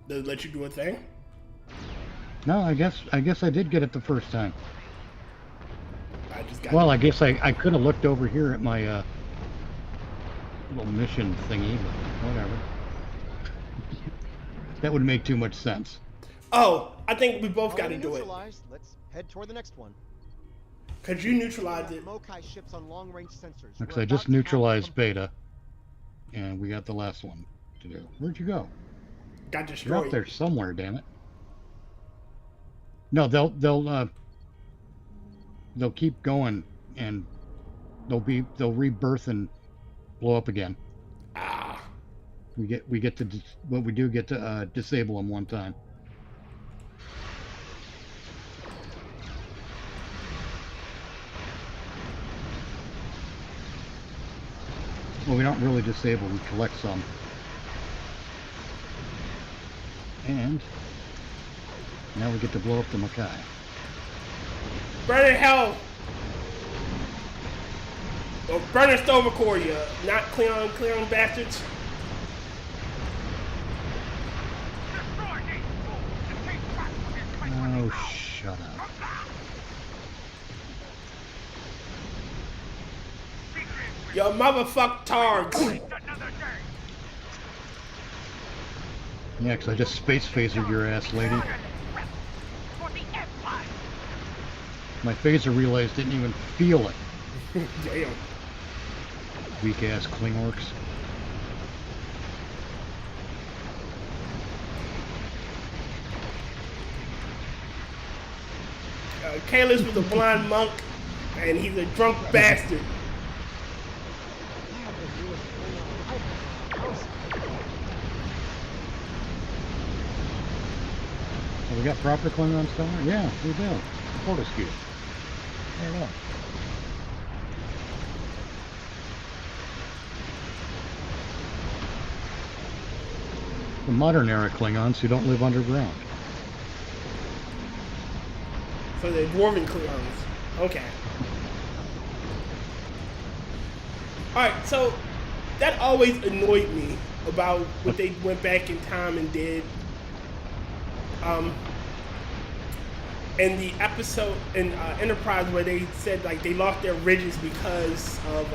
Does it let you do a thing? No, I guess I did get it the first time. I just got Well, I guess I could have looked over here at my little mission thingy, but whatever. That would make too much sense. Oh, I think we both got to Colony do it. neutralized. Let's head toward the next one. Because you neutralized it. Mokai ships on long-range sensors. Because We're I just about to have neutralized com- Beta, and we got the last one to do. Where'd you go? Got You're destroyed. up there somewhere, damn it. No, they'll keep going, and they'll rebirth and blow up again. Ah. We get to disable them one time. Well, we don't really disable, we collect some. And now we get to blow up the Makai. Burn in hell. Or burn in Stovercore, you not Cleon bastards. Oh, shut up. Yo, motherfuck targs. Yeah, 'cause I just space phasered your ass, lady. My phaser relays didn't even feel it. Damn. Weak ass Klingorks. Kalis was a blind monk, and he's a drunk bastard. So we got proper Klingon star? Yeah, we do. Fortescue. There you go. The modern era Klingons who don't live underground. So they're dwarven Cleons. Okay. Alright, so that always annoyed me about what they went back in time and did. In the episode in Enterprise where they said like they lost their ridges because of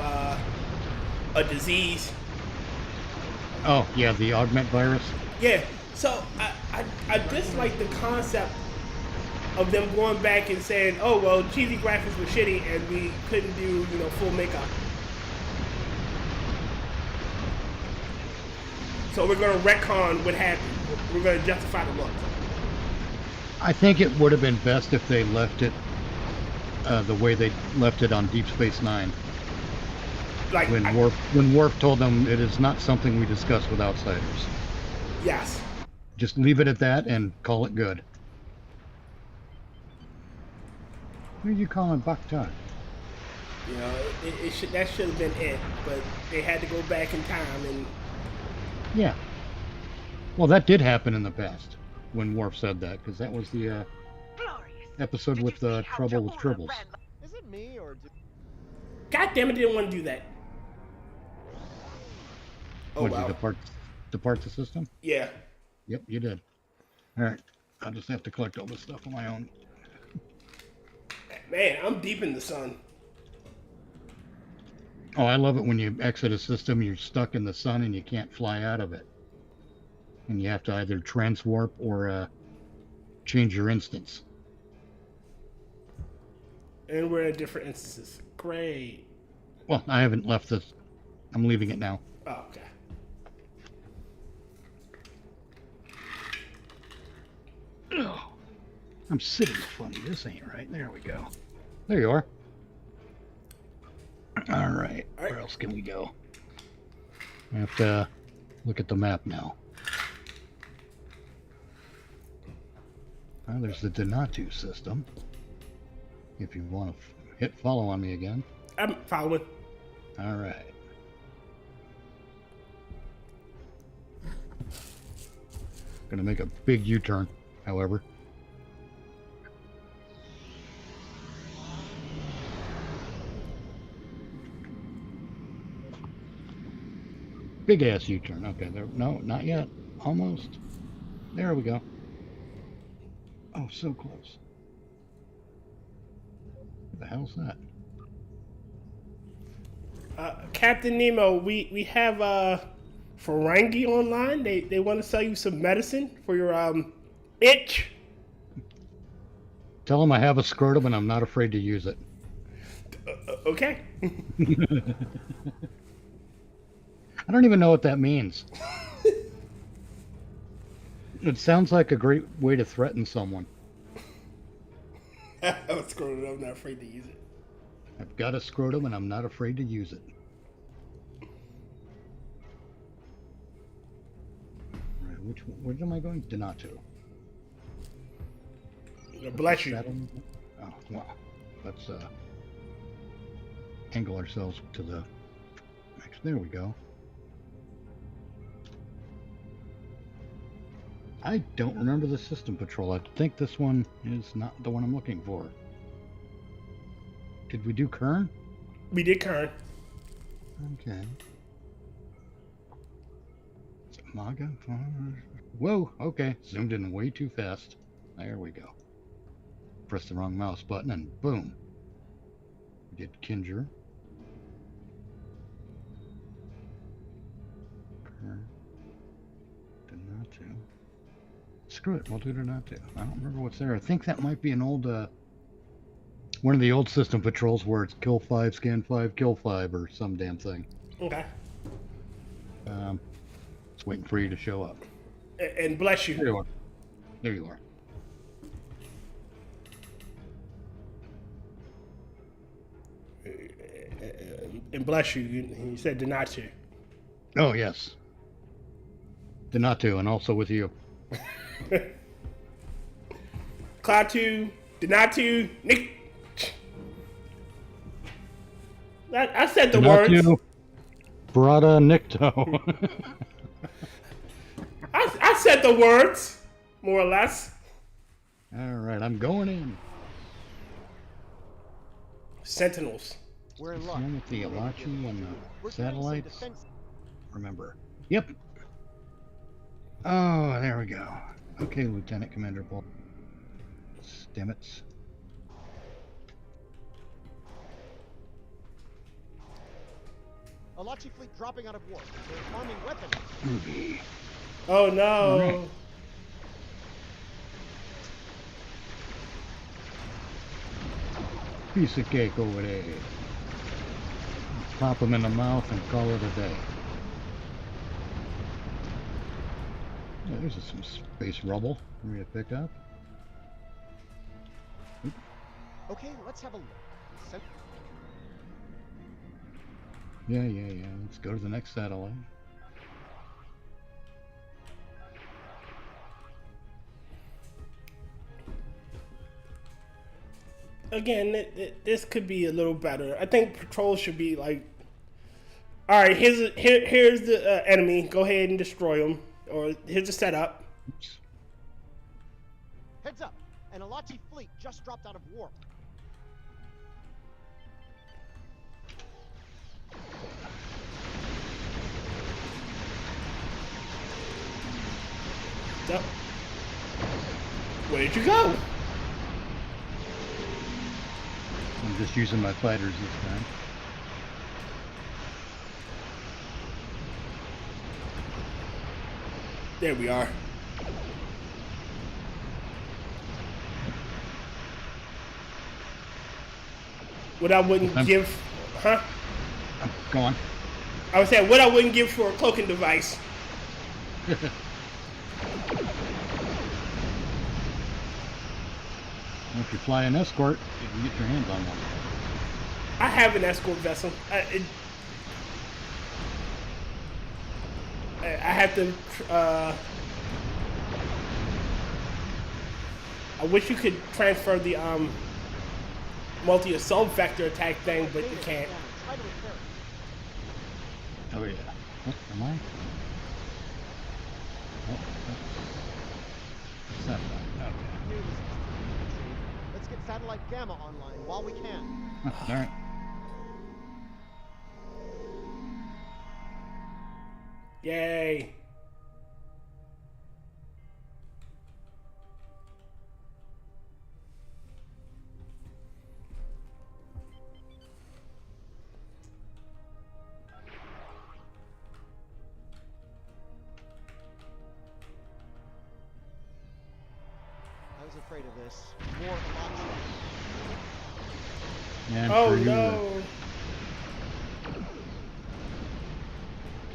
a disease. Oh, yeah, the augment virus. Yeah, so I dislike the concept of them going back and saying, oh, well, cheesy graphics were shitty and we couldn't do, full makeup. So we're going to retcon what happened. We're going to justify the look. I think it would have been best if they left it the way they left it on Deep Space Nine. Like When Worf told them it is not something we discuss with outsiders. Yes. Just leave it at that and call it good. What did you call him, Bakhtar? That should have been it, but they had to go back in time and... Yeah. Well, that did happen in the past, when Worf said that, because that was the episode with Trouble with Tribbles. Is it me or do... God damn it, didn't want to do that. Oh, What, wow. did you depart the system? Yeah. Yep, you did. Alright, I'll just have to collect all this stuff on my own. Man, I'm deep in the sun. Oh, I love it when you exit a system, you're stuck in the sun and you can't fly out of it. And you have to either transwarp or change your instance. And we're in different instances. Great. Well, I haven't left this. I'm leaving it now. Oh, okay. Oh, I'm sitting funny. This ain't right. There we go. There you are. All right. Where else can we go? I have to look at the map now. Well, there's the Donatu system. If you want to hit follow on me again. I'm following. All right. Gonna make a big U-turn, however. Big ass U-turn. Okay, there. No, not yet. Almost. There we go. Oh, so close. What the hell's that? Captain Nemo, we have Ferengi online. They want to sell you some medicine for your itch. Tell them I have a scrotum and I'm not afraid to use it. Okay. I don't even know what that means. It sounds like a great way to threaten someone. I was scrolling. I'm not afraid to use it. I've got a scrotum and I'm not afraid to use it. Right, where am I going? Donato. Bless you. Oh, wow. Let's angle ourselves to the next. There we go. I don't remember the system patrol. I think this one is not the one I'm looking for. Did we do Kern? We did Kern. Okay. Maga? Whoa, okay. Zoomed in way too fast. There we go. Press the wrong mouse button and boom. We did Kinger. Kern. Donato. Screw it, we'll do Donato. I don't remember what's there. I think that might be an old, one of the old system patrols where it's kill 5, scan 5, kill 5, or some damn thing. Okay. Just waiting for you to show up. And bless you. There you are. There you are. And bless you. You said Donato. Oh, yes. Donato, and also with you. Klaatu, Donato, Nick. I said the Donato, words. Brada Nicto. I said the words, more or less. All right, I'm going in. Sentinels. We're in This luck. one with the Awry and the We're doing some satellites. defense- Remember. Yep. Oh, there we go. Okay, Lieutenant Commander Bull. Stamets. Awry fleet dropping out of warp. They're farming weapons. Ruby. Oh no. Alright. Piece of cake over there. Pop them in the mouth and call it a day. Yeah, there's some space rubble for me to pick up. Okay, let's have a look. Sen- Yeah. Let's go to the next satellite. Again, this could be a little better. I think patrol should be like, all right, here's the enemy. Go ahead and destroy them. Or here's the setup. Oops. Heads up! An Awry fleet just dropped out of warp. So, where did you go? I'm just using my fighters this time. There we are. What I wouldn't give, huh? Go on. I was saying what I wouldn't give for a cloaking device. Well, if you fly an escort, you can get your hands on one. I have an escort vessel. I have to. I wish you could transfer the multi-assault vector attack thing, but you can't. Try to repair it. Oh yeah. What am I? Oh, satellite. Okay. Here this is. Let's get satellite Gamma online while we can. All right. Yay! I was afraid of this. More Awry. And Oh for you, no.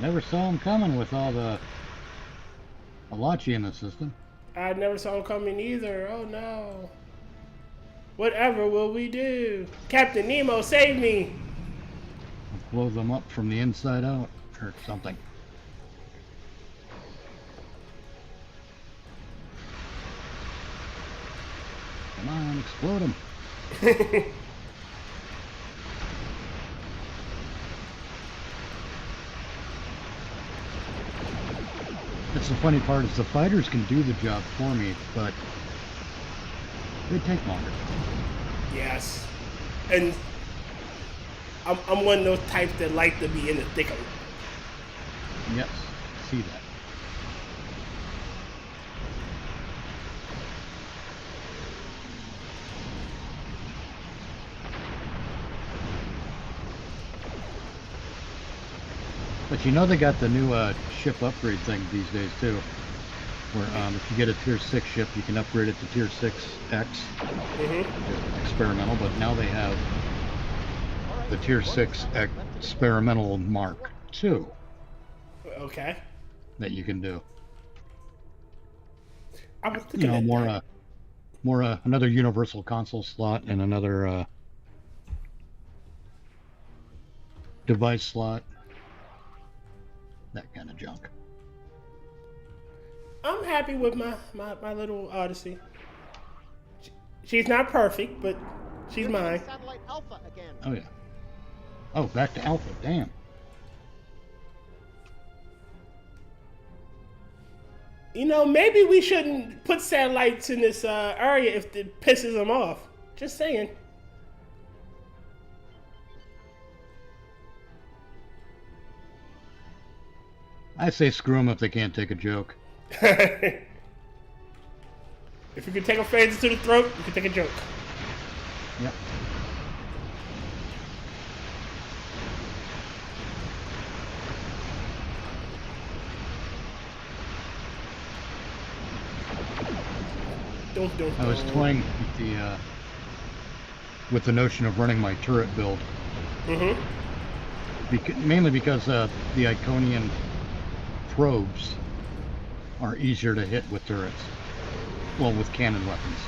never saw him coming with all the Alachi in the system. I never saw him coming either. Oh no. Whatever will we do? Captain Nemo, save me! Blow them up from the inside out or something. Come on, explode them. That's the funny part is the fighters can do the job for me, but they take longer. Yes. And I'm one of those types that like to be in the thick of it. Yes, see that. But you know they got the new ship upgrade thing these days too, where if you get a tier 6 ship, you can upgrade it to tier 6X. Just experimental, but now they have the tier 6 experimental Mark II Okay. that you can do. I was thinking more another universal console slot and another device slot. That kind of junk. I'm happy with my little Odyssey. She's not perfect, but she's mine. Satellite Alpha again. Oh yeah. Oh, back to Alpha. Damn. You know, maybe we shouldn't put satellites in this area if it pisses them off. Just saying. I say screw them if they can't take a joke. If you can take a phaser to the throat, you can take a joke. Yep. I was toying with the notion of running my turret build. Mainly because the Iconian probes are easier to hit with turrets. Well, with cannon weapons.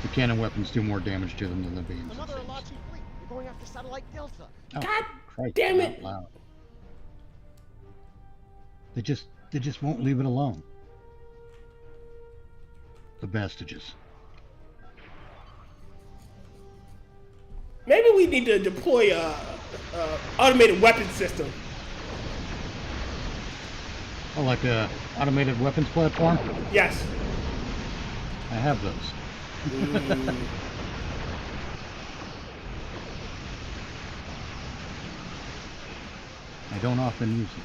The cannon weapons do more damage to them than the beams. Another Alachi fleet. You're going after Satellite Delta. Oh, God Christ, damn it! out loud. They just won't leave it alone. The Bastages. Maybe we need to deploy a automated weapon system. Oh, like a automated weapons platform? Yes. I have those. I don't often use them.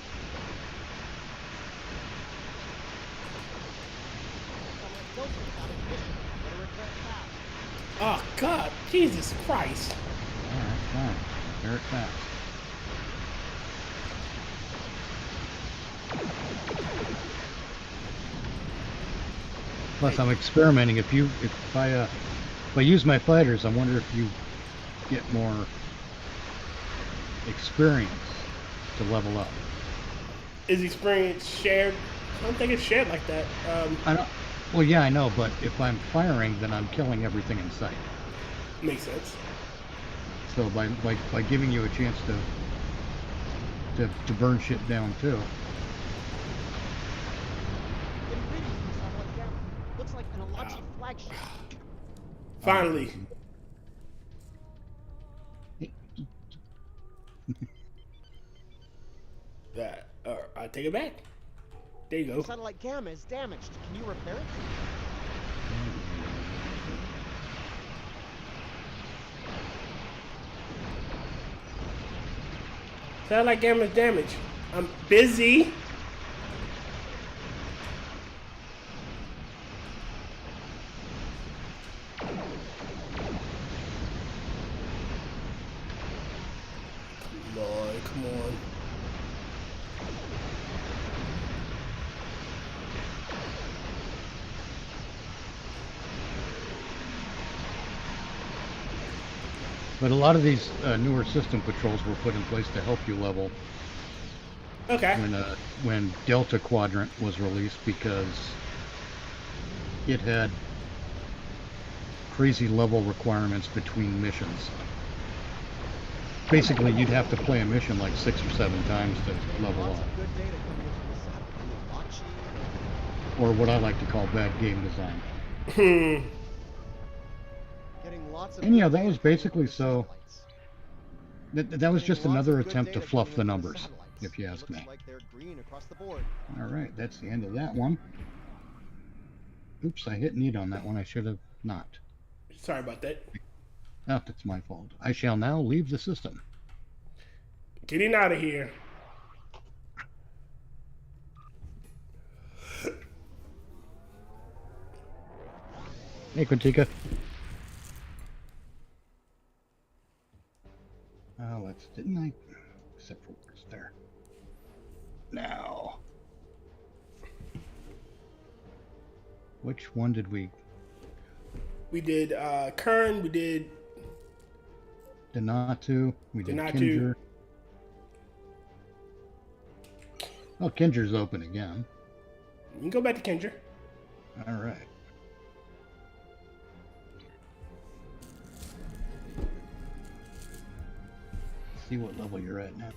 Oh God, Jesus Christ! Alright, fine. Very fast. Plus, I'm experimenting. If I use my fighters, I wonder if you get more experience to level up. Is experience shared? I don't think it's shared like that. I don't. Well, yeah, I know, but if I'm firing, then I'm killing everything in sight. Makes sense. So by giving you a chance to burn shit down too. Looks like an Alachi flagship. Finally. I take it back. There you go. Satellite Gamma is damaged. Can you repair it? Satellite Gamma's damage. I'm busy. Come on. But a lot of these newer system patrols were put in place to help you level Okay. when Delta Quadrant was released, because it had crazy level requirements between missions. Basically, you'd have to play a mission like 6 or 7 times to level Lots up. of good data coming in from the satellite. Watching, Or what I like to call bad game design. getting lots of And yeah, good that data was coming in basically from the so. satellites. That was Getting just lots another of good attempt to data fluff coming the in from numbers, satellites. if you ask Looks me. like they're green across the board. Alright, that's the end of that one. Oops, I hit need on that one. I should have not. Sorry about that. Oh, that's my fault. I shall now leave the system. Getting out of here. Hey, Quintica. Oh, didn't I? Except for where's there. Now. Which one did we? We did Kern, we did Denatu, we did Denatu. Kinger. Oh, Kinger's open again. You can go back to Kendra. Alright. See what level you're at now.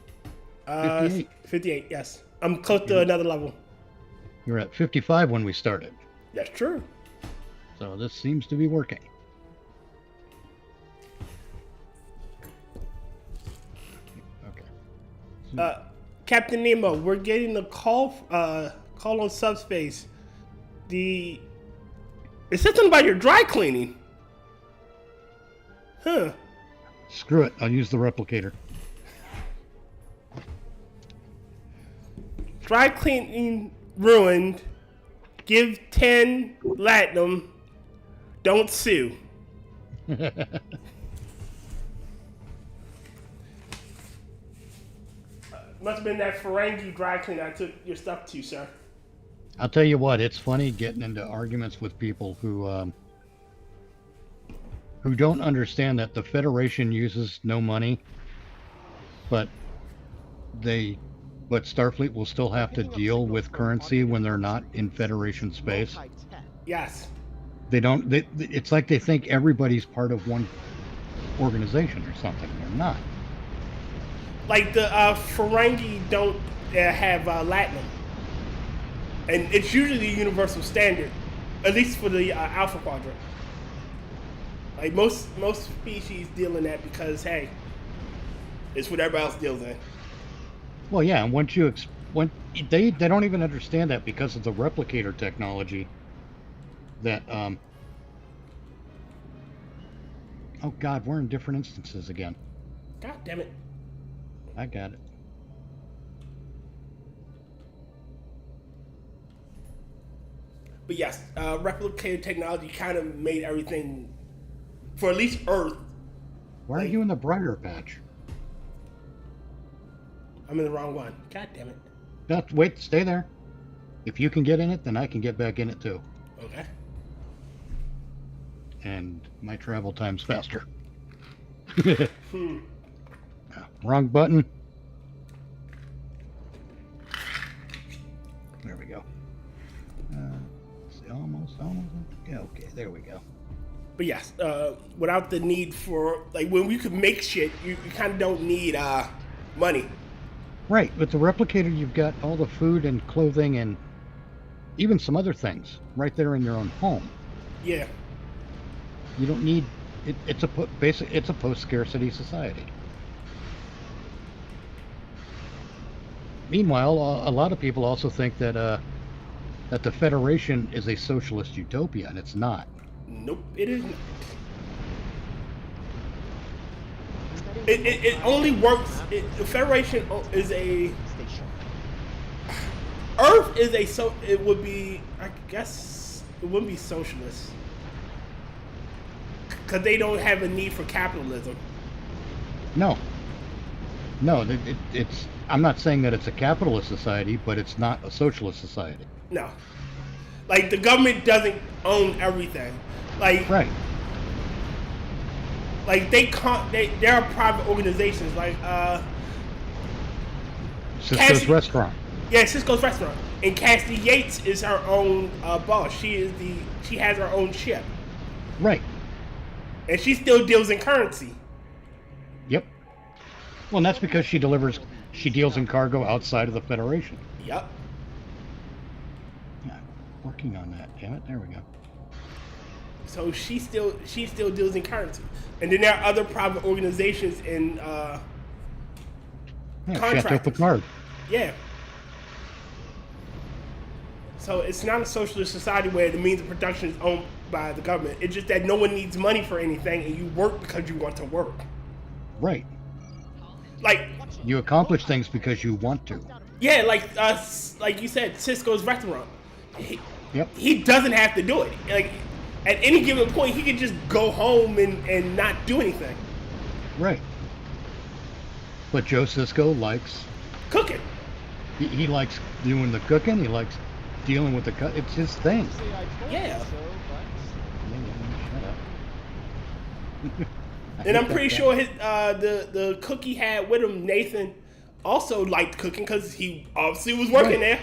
58. 58, yes. I'm close to another level. You were at 55 when we started. That's true. So this seems to be working. Okay. Captain Nemo, we're getting a call on subspace. It said something about your dry cleaning. Huh. Screw it. I'll use the replicator. Dry cleaning ruined. Give 10 latinum. Don't sue. Must have been that Ferengi dry cleaner I took your stuff to, sir. I'll tell you what, it's funny getting into arguments with people who don't understand that the Federation uses no money, but Starfleet will still have to deal with currency when they're not in Federation space. Yes. It's like they think everybody's part of one organization or something. They're not. Like the Ferengi don't have latinum. And it's usually the universal standard, at least for the Alpha Quadrant. Like most species deal in that because, hey, it's what everybody else deals in. Well, yeah, and when they don't even understand that because of the replicator technology. That oh God, we're in different instances again. God damn it! I got it. But yes, replicator technology kind of made everything, for at least Earth. Why are you in the brighter patch? I'm in the wrong one. God damn it. No, wait, stay there. If you can get in it, then I can get back in it too. Okay. And my travel time's faster. Wrong button. There we go. Almost. Yeah, okay, there we go. But yes, without the need for, like, when we could make shit, you kind of don't need money. Right, with the replicator, you've got all the food and clothing and even some other things right there in your own home. Yeah. You don't need it. It's a post-scarcity society. Meanwhile, a lot of people also think that the Federation is a socialist utopia, and it's not. Nope, it isn't. It only works. The Federation is a. Earth is a it would be, I guess it wouldn't be socialist because they don't have a need for capitalism. No, it's. I'm not saying that it's a capitalist society, but it's not a socialist society. No, like the government doesn't own everything. Like right. Like there are private organizations like Cisco's restaurant. Yeah, Cisco's restaurant. And Cassidy Yates is her own boss. She has her own ship. Right. And she still deals in currency. Yep. Well, and that's because she deals in cargo outside of the Federation. Yep. Yeah, working on that. Damn it. There we go. So she still deals in currency. And then there are other private organizations in Chateau Picard. Yeah. So it's not a socialist society where the means of production is owned by the government. It's just that no one needs money for anything, and you work because you want to work. Right. Like you accomplish things because you want to. Yeah, like you said, Cisco's restaurant. He doesn't have to do it. Like at any given point, he can just go home and not do anything. Right. But Joe Cisco likes cooking. He likes doing the cooking. He likes dealing with the cut. It's his thing. Yeah. Shut up. And I'm pretty sure the cook he had with him, Nathan, also liked cooking because he obviously was working there.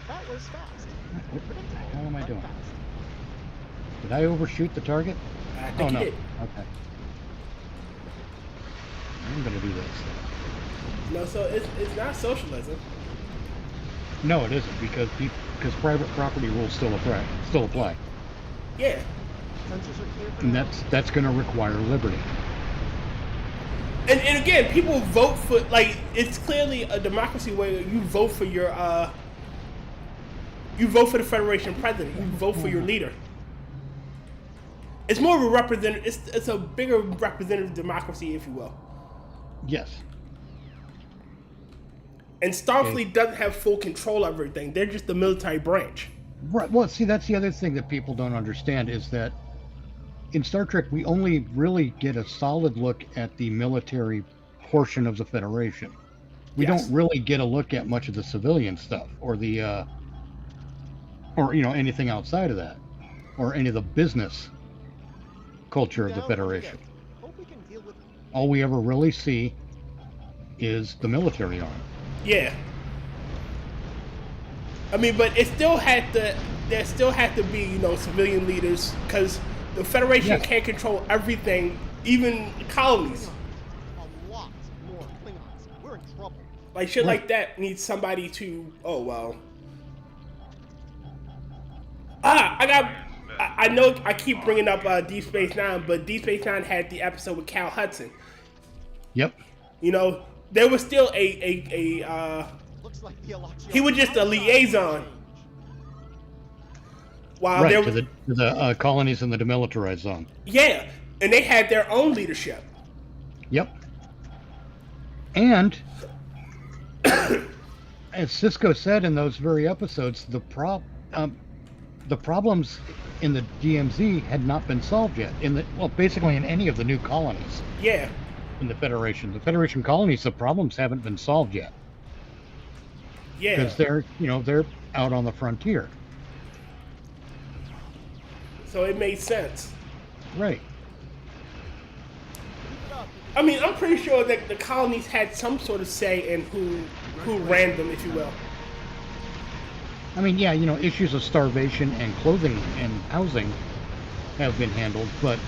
That was fast. What the hell am I doing? Did I overshoot the target? I think no. you did. Okay. I'm gonna do this. No, so it's not socialism. No, it isn't because private property rules still apply. Yeah. And that's going to require liberty. And again, people vote for, like, it's clearly a democracy where you vote for your you vote for the Federation president. You vote for your leader. It's more of a representative. It's a bigger representative democracy, if you will. Yes. And Starfleet doesn't have full control of everything. They're just the military branch. Right. Well, see, that's the other thing that people don't understand is that in Star Trek, we only really get a solid look at the military portion of the Federation. We don't really get a look at much of the civilian stuff or the, or anything outside of that, or any of the business culture of the Federation. All we ever really see is the military arm. Yeah. I mean, but it still had to. There still had to be, civilian leaders, because the Federation can't control everything, even colonies. A lot more Klingons. We're in trouble. Like shit like that needs somebody to. Oh well. I know I keep bringing up Deep Space Nine, but Deep Space Nine had the episode with Cal Hudson. Yep. There was still a Looks like he was just a liaison. While right, to the colonies in the demilitarized zone. Yeah, and they had their own leadership. Yep. And as Cisco said in those very episodes, the problems in the DMZ had not been solved yet. Basically in any of the new colonies. Yeah. In the Federation colonies, the problems haven't been solved yet. Yeah. Because they're out on the frontier. So it made sense. Right. I mean, I'm pretty sure that the colonies had some sort of say in who ran them, if you will. I mean, yeah, issues of starvation and clothing and housing have been handled, but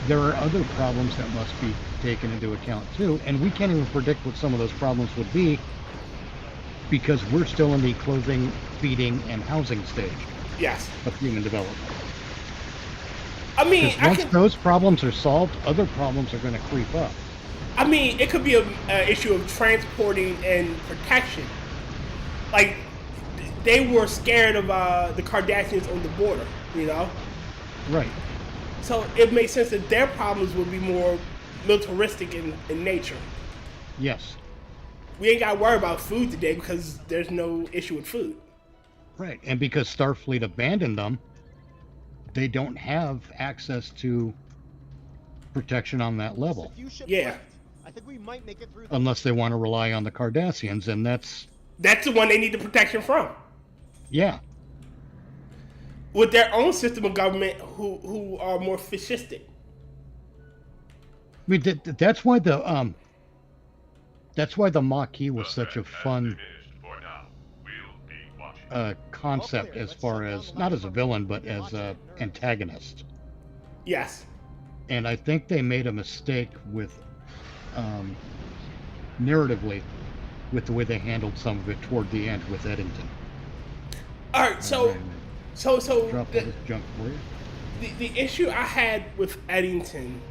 there are other problems that must be taken into account too, and we can't even predict what some of those problems would be because we're still in the clothing, feeding, and housing stage of human development. I mean, once those problems are solved, other problems are going to creep up. I mean, it could be an issue of transporting and protection. Like, they were scared of the Cardassians on the border, Right. So it makes sense that their problems would be more militaristic in nature. Yes. We ain't got to worry about food today because there's no issue with food. Right, and because Starfleet abandoned them, they don't have access to protection on that level. Yeah. I think we might make it through. Unless they want to rely on the Cardassians, and that's the one they need the protection from. Yeah. With their own system of government who are more fascistic. mean, that's why the Maquis was such a fun Finished for now. We'll be watching. concept clear. as Let's far shut down as the not as a laboratory villain and but begin as watching a it. Nerves. antagonist. Yes. And I think they made a mistake with narratively with the way they handled some of it toward the end with Eddington. All right. So Drop all this junk for you. the issue I had with Eddington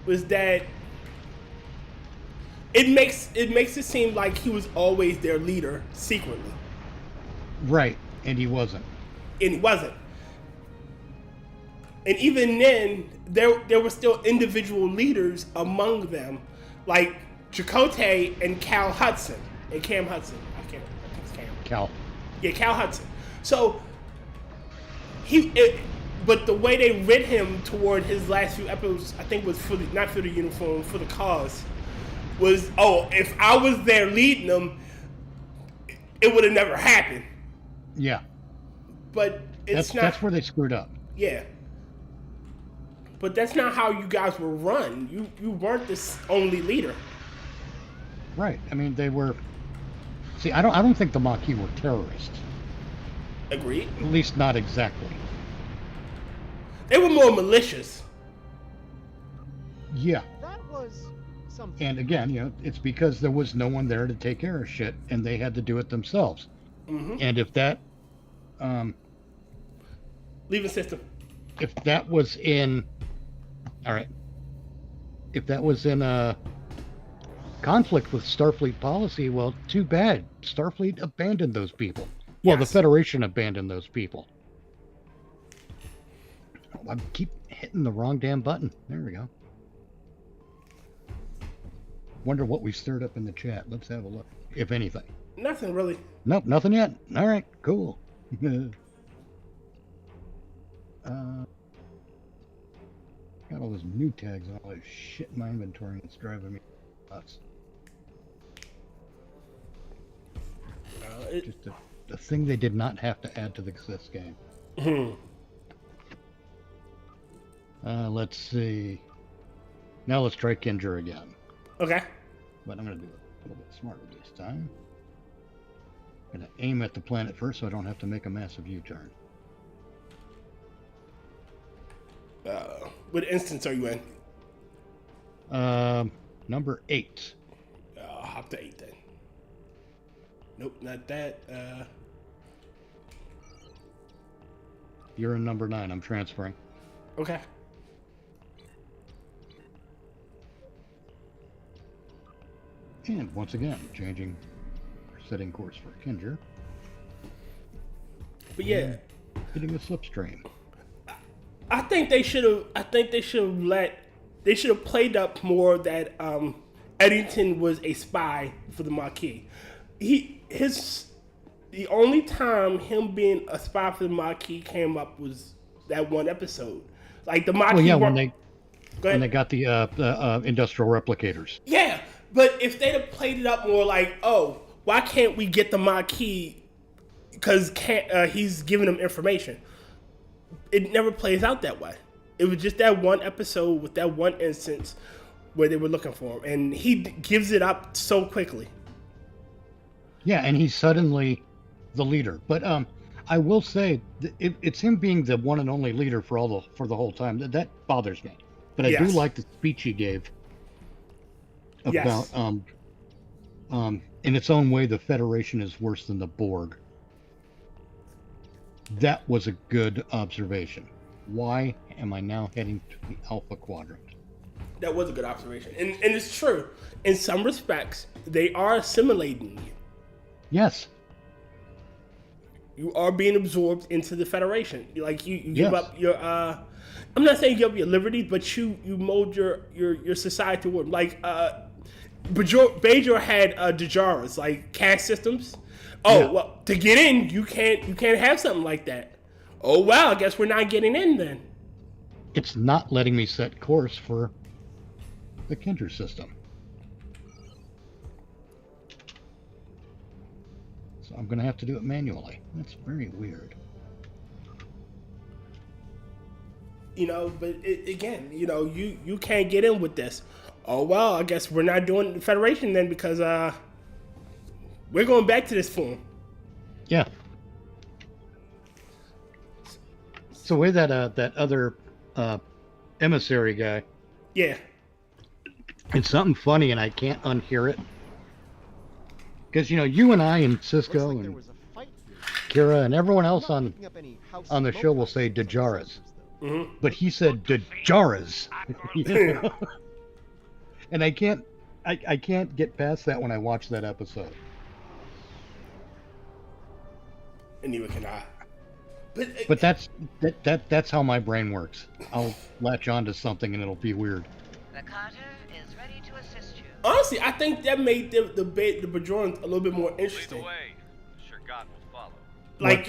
was that it makes it seem like he was always their leader secretly, Right, and he wasn't. and he wasn't. And even then, there were still individual leaders among them, like Chakotay and Cam Hudson. I think it's Cam. Cal. Yeah, Cal Hudson. So but the way they rid him toward his last few episodes, I think was not for the uniform, for the cause, was, if I was there leading them, it would have never happened. Yeah. But That's where they screwed up. Yeah. But that's not how you guys were run. You weren't this only leader. Right. I mean, they were. See, I don't think the Maquis were terrorists. Agreed. At least not exactly. They were more malicious. Yeah. That was something. And again, it's because there was no one there to take care of shit, and they had to do it themselves. Mm-hmm. And if that, Leaving system. if that was in, all right, if that was in a conflict with Starfleet policy, well, too bad. Starfleet abandoned those people. Well, the Yes. Federation abandoned those people. Oh, I keep hitting the wrong damn button. There we go. Wonder what we stirred up in the chat. Let's have a look, if anything. Nothing really. Nope, nothing yet. All right, cool. Got all those new tags and all this shit in my inventory. It's driving me nuts. Just a thing they did not have to add to this game. Let's see. Now let's try Kinger again. Okay. But I'm going to do it a little bit smarter this time. I'm going to aim at the planet first so I don't have to make a massive U-turn. What instance are you in? Number 8. I'll hop to 8 then. Nope, not that. You're in number 9. I'm transferring. Okay. And once again, setting course for Kinger. But yeah, Hitting a slipstream. I think they should have played up more that Eddington was a spy for the Maquis. The only time him being a spy for the Maquis came up was that one episode. Like the Maquis. Well, yeah, when they got the industrial replicators. Yeah, but if they'd have played it up more like, why can't we get the Maquis? Because he's giving them information. It never plays out that way. It was just that one episode with that one instance where they were looking for him, and he gives it up so quickly. Yeah, and he's suddenly the leader. But I will say it's him being the one and only leader for the whole time. That bothers me. But I do like the speech he gave about in its own way the Federation is worse than the Borg. That was a good observation. Why am I now heading to the Alpha Quadrant? That was a good observation. And it's true. In some respects, they are assimilating you. Yes. You are being absorbed into the Federation. Like you give up your I'm not saying you give up your liberty, but you mold your society toward like Bajor had Dajaras, like caste systems. Well, to get in, you can't have something like that. Oh well, I guess we're not getting in then. It's not letting me set course for the Kinder system. So I'm going to have to do it manually. That's very weird. But again, you can't get in with this. oh well, I guess we're not doing the Federation then because we're going back to this form. Yeah. So with that other emissary guy, Yeah. it's something funny, and I can't unhear it. Because you and I and Cisco Looks like there and was a fight here. Kira and everyone else I'm on not picking up any house the show will smokehouse say on the Dajaras, sensors, though. but he said Dajaras. And I can't get past that when I watch that episode. And neither can I. But that's how my brain works. I'll latch onto something and it'll be weird. The Carter is ready to assist you. Honestly, I think that made the Bajorans a little bit more Lead interesting. the way. Sure God will follow. Like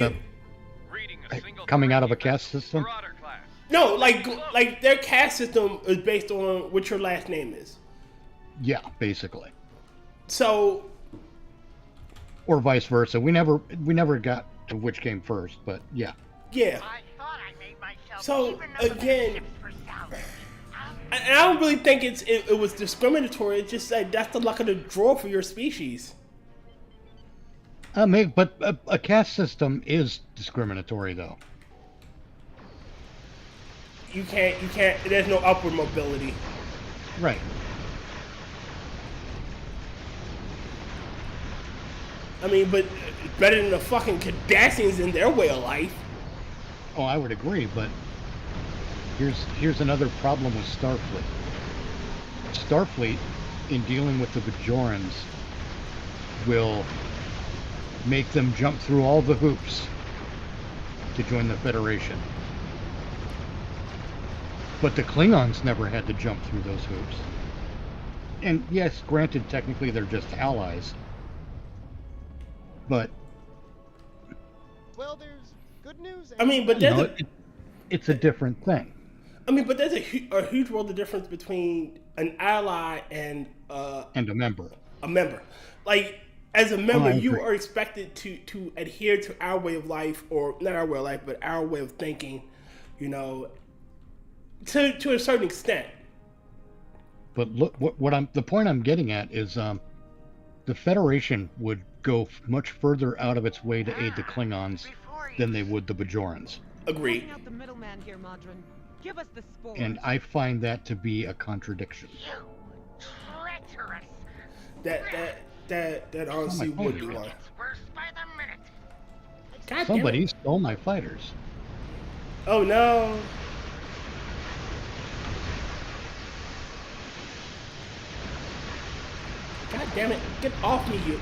Reading a single coming out of a direct caste system? Marauder class. no, like their caste system is based on what your last name is. Yeah, basically. So, Or vice versa. We never got to which came first, but yeah. yeah. I thought I made myself So, even enough again- ships for salvage. And I don't really think it was discriminatory. It's just like that's the luck of the draw for your species. But a caste system is discriminatory, though. You can't. There's no upward mobility. Right. I mean, but it's better than the fucking Cardassians in their way of life. Oh, I would agree, but here's another problem with Starfleet. Starfleet, in dealing with the Bajorans, will make them jump through all the hoops to join the Federation. But the Klingons never had to jump through those hoops. And yes, granted, technically they're just allies. But Well, there's good news. I mean, but there's it's a different thing. I mean, but there's a huge world of difference between an ally and a member. a member. Like, as a member, I you agree. are expected to adhere to our way of life, or not our way of life, but our way of thinking, to a certain extent. But look, the point I'm getting at is the Federation would go much further out of its way to aid the Klingons than they would the Bajorans. Agreed. Cutting out the middleman here, Modron. Give us the spores. And I find that to be a contradiction. You treacherous. That honestly Oh my would be God. one. It's worse by the minute. God damn Somebody it. stole my fighters. Oh no. God damn it. Get off me, you.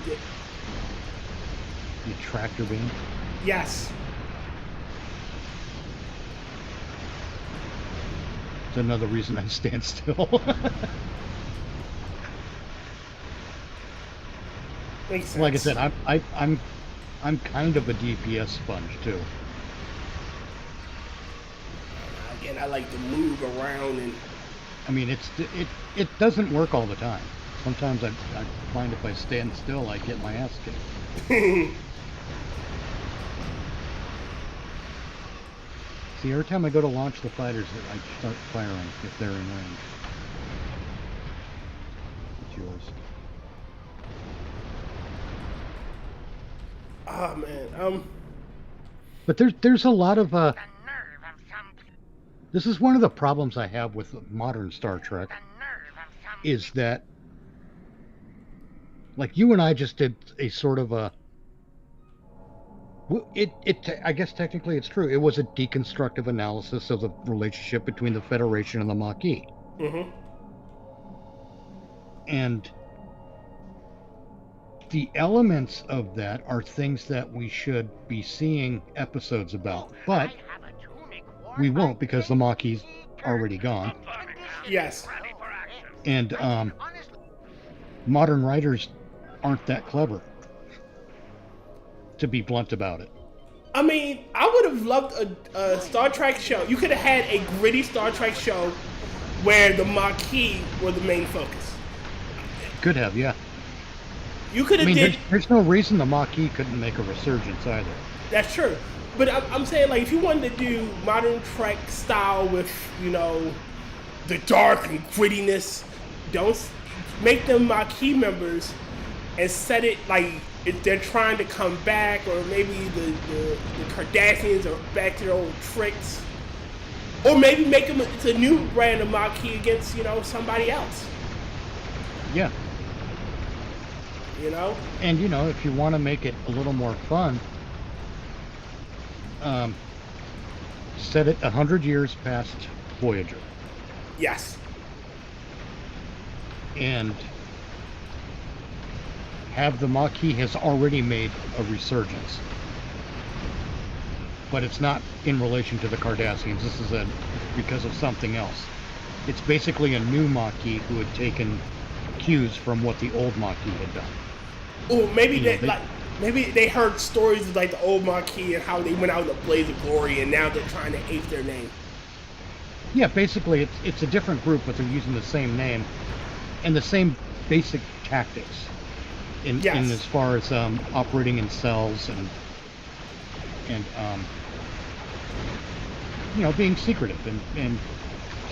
You tractor beam. Yes. It's another reason I stand still. Makes sense. Like I said, I'm kind of a DPS sponge too. Again, I like to move around and. I mean, it doesn't work all the time. Sometimes I find if I stand still, I get my ass kicked. See, every time I go to launch the fighters, I start firing if they're in range. It's yours. Oh man. But there's a lot of The nerve of some. this is one of the problems I have with modern Star Trek The nerve of some. is that, like, you and I just did a sort of a I guess technically it's true. It was a deconstructive analysis of the relationship between the Federation and the Maquis. Mm-hmm. And the elements of that are things that we should be seeing episodes about. But I have a tunic worn we by won't because the Maquis already gone. Yes. Ready for action. And Honestly, modern writers aren't that clever, to be blunt about it. I mean, I would have loved a Star Trek show. You could have had a gritty Star Trek show where the Maquis were the main focus. Could have, yeah. You could I have mean, did. there's no reason the Maquis couldn't make a resurgence either. That's true. But I'm saying, like, if you wanted to do modern Trek style with, the dark and grittiness, make them Maquis members and set it like if they're trying to come back, or maybe the Cardassians are back to their old tricks, or maybe make them it's a new brand of Maquis against somebody else. Yeah. And if you want to make it a little more fun, set it 100 years past Voyager. Yes. And have the Maquis has already made a resurgence. But it's not in relation to the Cardassians. This is because of something else. It's basically a new Maquis who had taken cues from what the old Maquis had done. Oh, maybe maybe they heard stories of like the old Maquis and how they went out in a blaze of glory, and now they're trying to ape their name. Yeah, basically it's a different group, but they're using the same name and the same basic tactics in as far as operating in cells and being secretive and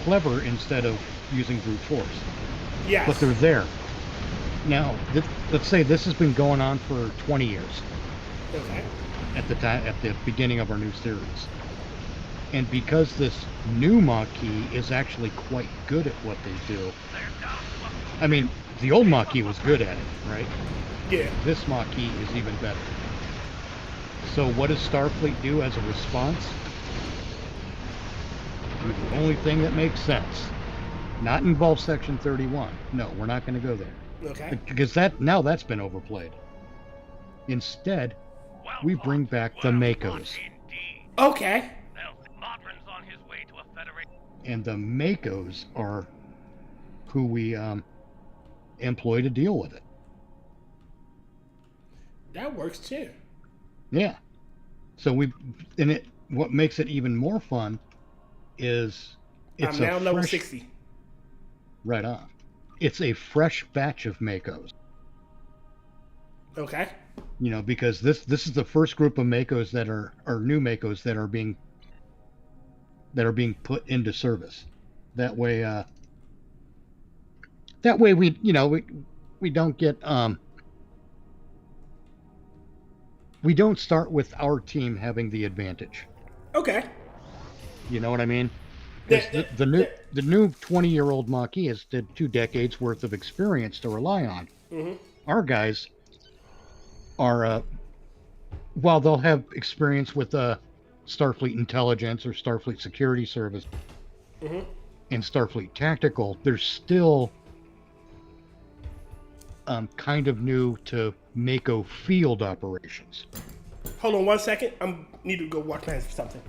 clever instead of using brute force. Yes. But they're there. Now, let's say this has been going on for 20 years. Okay. At the beginning of our new series. And because this new Maquis is actually quite good at what they do. I mean, the old Maquis was good at it, right? Yeah. This Maquis is even better. So what does Starfleet do as a response? Do the only thing that makes sense. Not involve Section 31. No, we're not going to go there. Okay. Because that's been overplayed. Instead, we bring back the Makos. Okay. And the Makos are who we employ to deal with it. That works too. Yeah. So what makes it even more fun is it's I'm now level 60. Right on. It's a fresh batch of Makos. Okay. Because this is the first group of Makos that are new Makos that are being put into service. That way we don't get we don't start with our team having the advantage. Okay. You know what I mean? The new 20-year-old Maquis has 2 decades worth of experience to rely on. Mm-hmm. Our guys are while they'll have experience with Starfleet Intelligence or Starfleet Security Service mm-hmm. and Starfleet Tactical, they're still kind of new to Mako field operations. Hold on 1 second. I need to go watch my hands for something.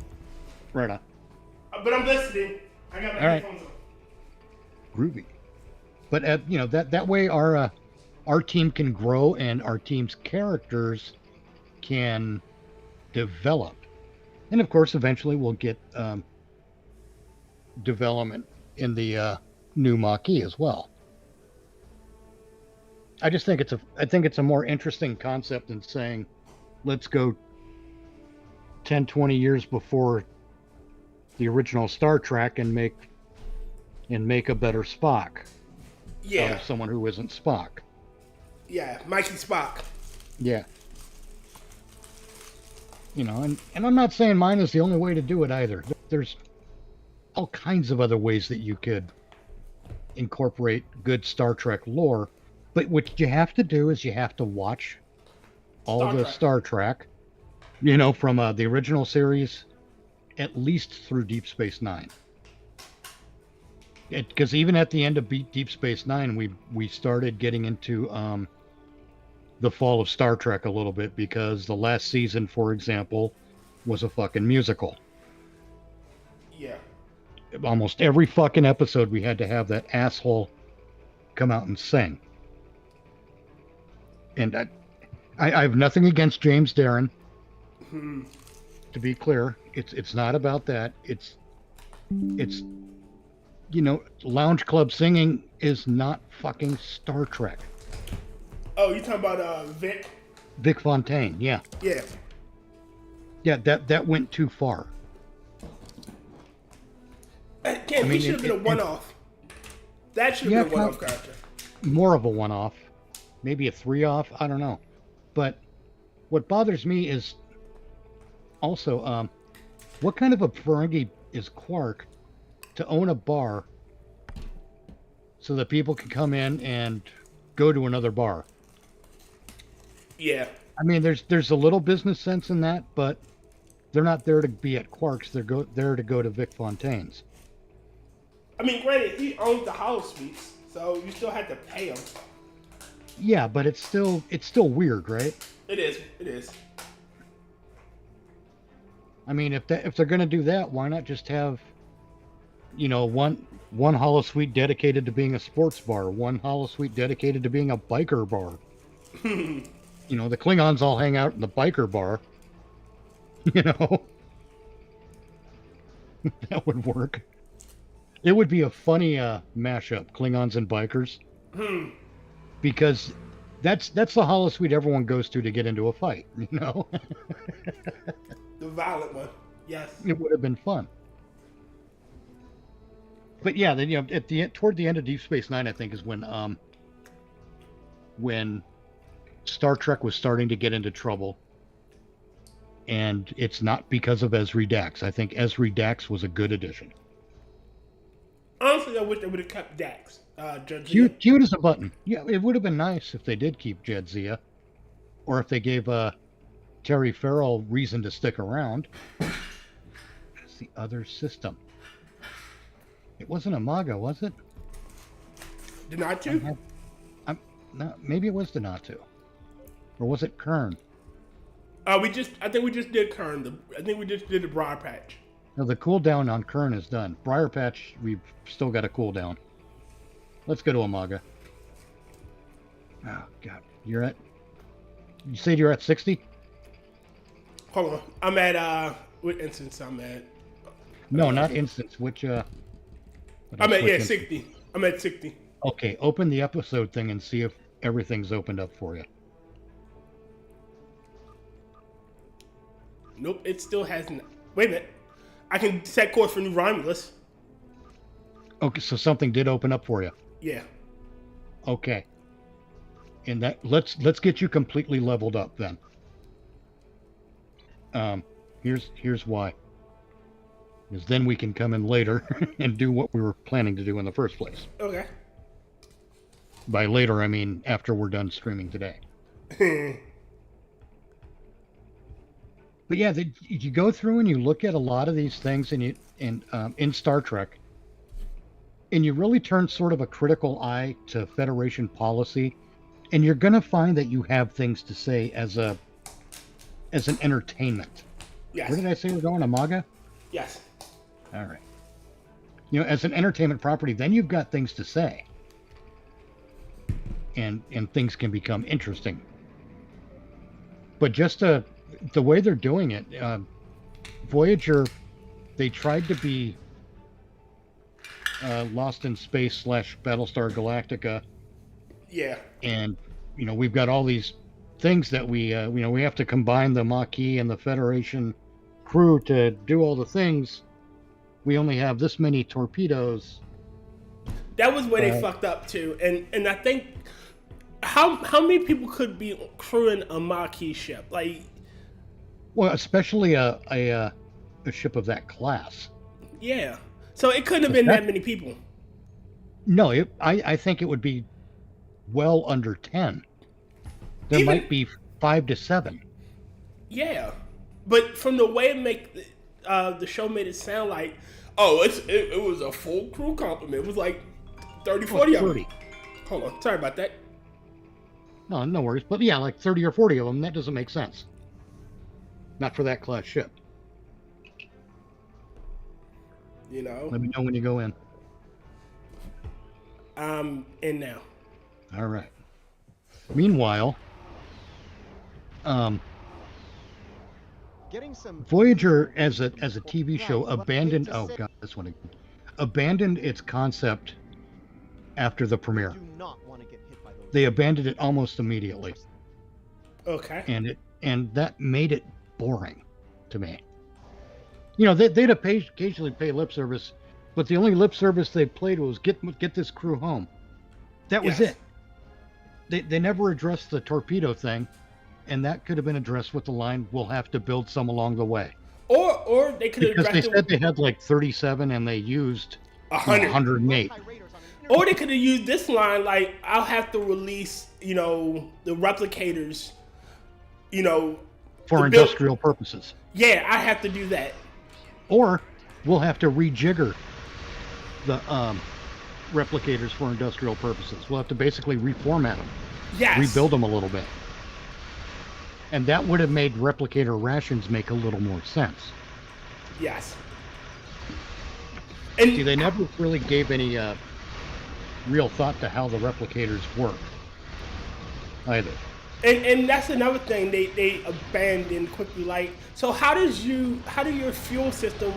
Right on. But I'm listening. I got my headphones on. Groovy. But that way our team can grow and our team's characters can develop. And of course, eventually we'll get development in the new Maquis as well. I just think it's a more interesting concept than saying, let's go 10, 20 years before the original Star Trek and make a better Spock. Yeah. Out of someone who isn't Spock. Yeah, Mikey Spock. Yeah. And I'm not saying mine is the only way to do it either. There's all kinds of other ways that you could incorporate good Star Trek lore. But what you have to do is you have to watch all the Star Trek, from the original series, at least through Deep Space Nine. Because even at the end of Deep Space Nine, we started getting into the fall of Star Trek a little bit, because the last season, for example, was a fucking musical. Yeah. Almost every fucking episode, we had to have that asshole come out and sing. And I have nothing against James Darren. Hmm. To be clear, it's not about that. It's lounge club singing is not fucking Star Trek. Oh, you talking about Vic? Vic Fontaine, yeah. Yeah. Yeah, that went too far. Again, he should have been a one-off. That should have been a one-off character. More of a one-off. Maybe a 3-off. I don't know. But what bothers me is also, what kind of a Ferengi is Quark to own a bar so that people can come in and go to another bar? Yeah. I mean, there's a little business sense in that, but they're not there to be at Quark's. They're there to go to Vic Fontaine's. I mean, granted, he owns the Holosuites, so you still had to pay him. Yeah, but it's still weird, right? It is. It is. I mean, if they're gonna do that, why not just have, one holosuite dedicated to being a sports bar, one holosuite dedicated to being a biker bar. The Klingons all hang out in the biker bar. That would work. It would be a funny mashup, Klingons and bikers. Because that's the holosuite everyone goes to get into a fight, The violent one. Yes. It would have been fun. But yeah, then toward the end of Deep Space Nine, I think is when Star Trek was starting to get into trouble. And it's not because of Ezri Dax. I think Ezri Dax was a good addition. Honestly, I wish they would have kept Dax. Jadzia. Cute as a button. Yeah, it would have been nice if they did keep Jadzia. Or if they gave Terry Farrell reason to stick around. That's the other system. It wasn't Amaga, was it? Denatu? No, maybe it was Denatu. Or was it Kern? I think we just did Kern. I think we just did the Briar Patch. No, the cooldown on Kern is done. Briar Patch, we've still got a cooldown. Let's go to Amaga. Oh, God. You said you're at 60? Hold on. I'm at, what instance I'm at? No, not instance. Which, I'm at 60. I'm at 60. Okay, open the episode thing and see if everything's opened up for you. Nope, it still hasn't. Wait a minute. I can set course for New Romulus. Okay, so something did open up for you. Yeah. Okay. And that let's get you completely leveled up then. Here's why. Because then we can come in later and do what we were planning to do in the first place. Okay. By later, I mean after we're done streaming today. But yeah, you go through and you look at a lot of these things in Star Trek, and you really turn sort of a critical eye to Federation policy, and you're going to find that you have things to say as an entertainment. Yes. Where did I say we're going? Amaga? Yes. All right. As an entertainment property, then you've got things to say. And things can become interesting. But just the way they're doing it, Voyager, they tried to be Lost in Space / Battlestar Galactica. Yeah. And, we've got all these things that we have to combine the Maquis and the Federation crew to do all the things. We only have this many torpedoes. That was where they fucked up too, and I think how many people could be crewing a Maquis ship? Well, especially a ship of that class. Yeah, so it couldn't have been that many people. No, I think it would be well under 10. There might be 5 to 7. Yeah, but from the way the show made it sound like, it was a full crew complement. It was like 30, 40 of them. Hold on, sorry about that. No worries. But yeah, like 30 or 40 of them, that doesn't make sense. Not for that class ship. Let me know when you go in. I'm in now. All right. Meanwhile, Voyager as a TV show abandoned its concept after the premiere. They abandoned it almost immediately. Okay. And that made it boring to me. They'd occasionally pay lip service, But the only lip service they played was get this crew home. That was Yes. it. They never addressed the torpedo thing, and that could have been addressed with the line, "We'll have to build some along the way." Or they could have Because they addressed said they had like 37 and they used 100. 108. Or they could have used this line like, "I'll have to release, the replicators, For to build- industrial purposes. Yeah, I have to do that." Or we'll have to rejigger the replicators for industrial purposes. We'll have to basically reformat them, Yes. rebuild them a little bit. And that would have made replicator rations make a little more sense. Yes. And See, they never really gave any real thought to how the replicators work either. And that's another thing they abandoned quickly. Like, so how do your fuel system,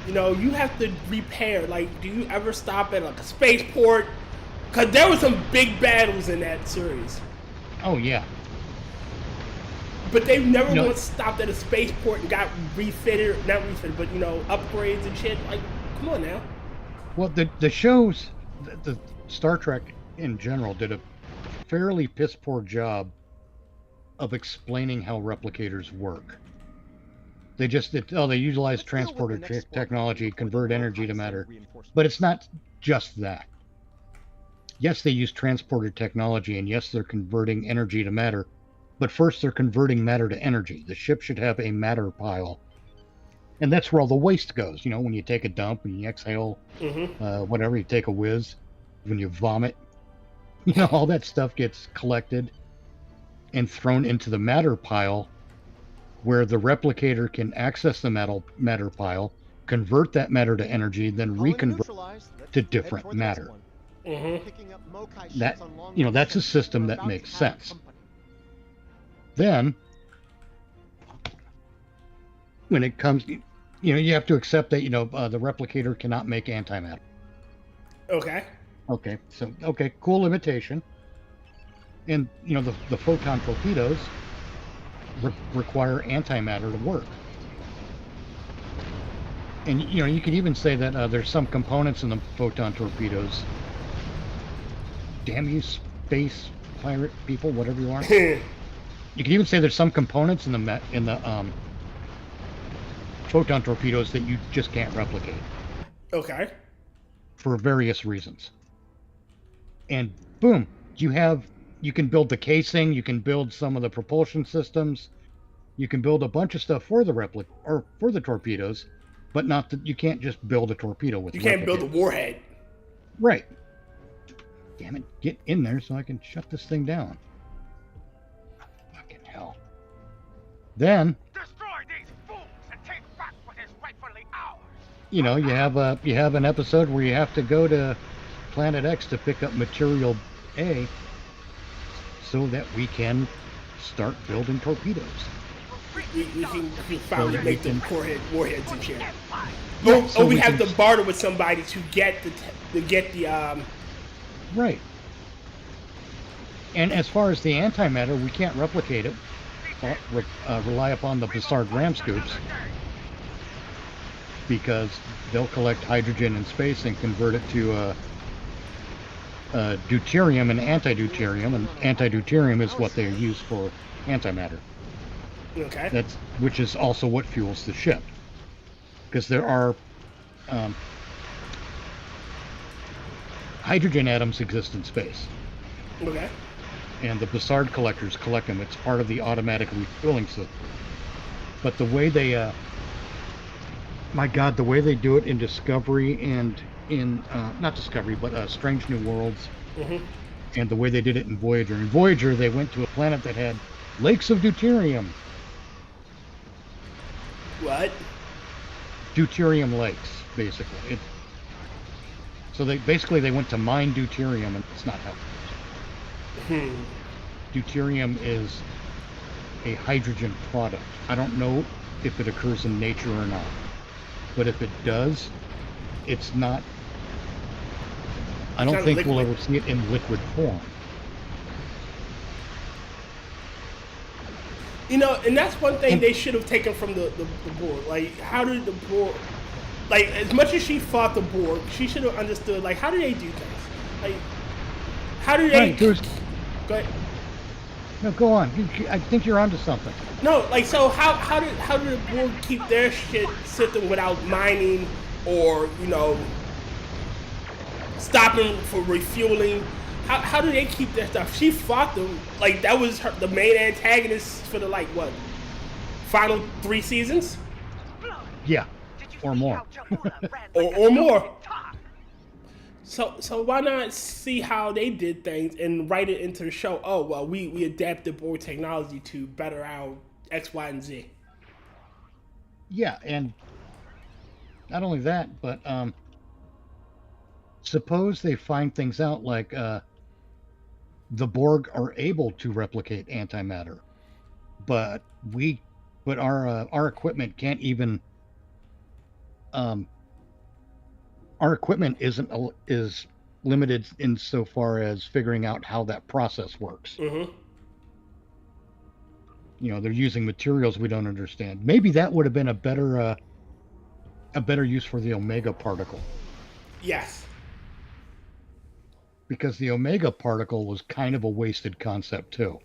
you have to repair. Like, do you ever stop at like a spaceport? Because there were some big battles in that series. Oh, yeah. But they've never No. once stopped at a spaceport and got refitted, not refitted, but upgrades and shit. Like, come on now. Well, the shows, the Star Trek in general did a fairly piss poor job of explaining how replicators work. They utilize transporter technology, convert energy to matter, but it's not just that. Yes, they use transporter technology, and yes, they're converting energy to matter, but first they're converting matter to energy. The ship should have a matter pile, and that's where all the waste goes. When you take a dump and you exhale, whatever, you take a whiz, when you vomit, all that stuff gets collected and thrown into the matter pile, where the replicator can access the matter pile, convert that matter to energy, then reconvert to different matter. That, that's a system that makes sense. Then, when it comes, you have to accept that, the replicator cannot make antimatter. Okay. Okay, cool limitation. And, the photon torpedoes require antimatter to work. And, you could even say that there's some components in the photon torpedoes. Damn you, space pirate people, whatever you are. You could even say there's some components in the photon torpedoes that you just can't replicate. Okay. For various reasons. And boom, you can build the casing, you can build some of the propulsion systems, you can build a bunch of stuff for the torpedoes, but you can't just build a torpedo with. You can't build a warhead. Right. Damn it! Get in there so I can shut this thing down. Fucking hell. Then. Destroy these fools and take back what is rightfully ours. You have an episode where you have to go to Planet X to pick up material A, so that we can start building torpedoes. We can finally make them warheads and shit. Yeah, so we we have can- to barter with somebody to get the Right. And as far as the antimatter, we can't replicate it. Rely upon the Bussard ram scoops, because they'll collect hydrogen in space and convert it to deuterium and antideuterium, and antideuterium is what they use for antimatter. Okay. Which is also what fuels the ship, because there are hydrogen atoms exist in space. Okay. And the Bussard collectors collect them. It's part of the automatic refueling system. But the way they, the way they do it in Discovery and in, not Discovery, but Strange New Worlds, and the way they did it in Voyager. In Voyager, they went to a planet that had lakes of deuterium. What? Deuterium lakes, basically. So they went to mine deuterium, and it's not how it works. Deuterium is a hydrogen product. I don't know if it occurs in nature or not, but if it does, it's not. I don't think we'll ever see it in liquid form. And that's one thing they should have taken from the board. Like, how did the board? like, as much as she fought the Borg, she should have understood, like, how do they do things? Like, how do they... Right, there's... Go ahead. No, go on. I think you're onto something. No, like, so how did the Borg keep their shit system without mining or, you know, stopping for refueling? How do they keep their stuff? She fought them. Like, that was the main antagonist for the, like, what, final 3 seasons? Yeah, or more. or more. So why not see how they did things and write it into the show? Oh, well, we adapted Borg technology to better our X, Y, and Z. Yeah, and not only that, but suppose they find things out like the Borg are able to replicate antimatter, but our equipment can't even. Our equipment is limited insofar as figuring out how that process works. Mm-hmm. You know, they're using materials we don't understand. Maybe that would have been a better use for the Omega particle. Yes. Because the Omega particle was kind of a wasted concept too.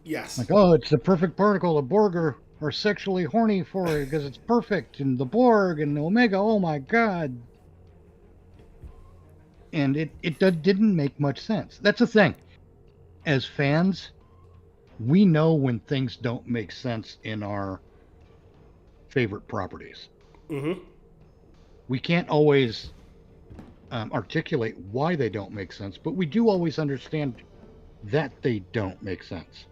Yes. Like, oh, it's the perfect particle. The Borg are sexually horny for it because it's perfect, and the Borg and the Omega, oh my god. And it didn't make much sense. That's the thing. As fans, we know when things don't make sense in our favorite properties. Mm-hmm. We can't always articulate why they don't make sense, but we do always understand that they don't make sense.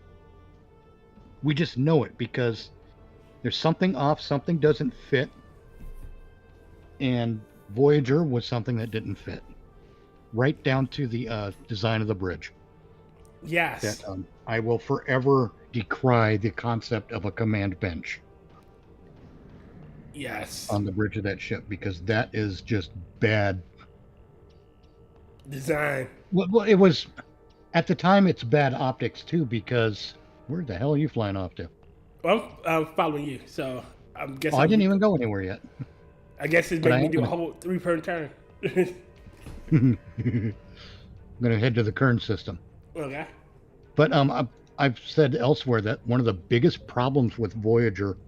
We just know it because there's something off, something doesn't fit, and Voyager was something that didn't fit. Right down to the design of the bridge. Yes. That I will forever decry the concept of a command bench. Yes. On the bridge of that ship, because that is just bad design. Well, it was at the time. It's bad optics too, because where the hell are you flying off to? Well, I'm following you, so I'm guessing. Oh, I didn't even go anywhere yet. I guess it's making me do a whole 3-turn turn. I'm gonna head to the Kern system. Okay. But I've said elsewhere that one of the biggest problems with Voyager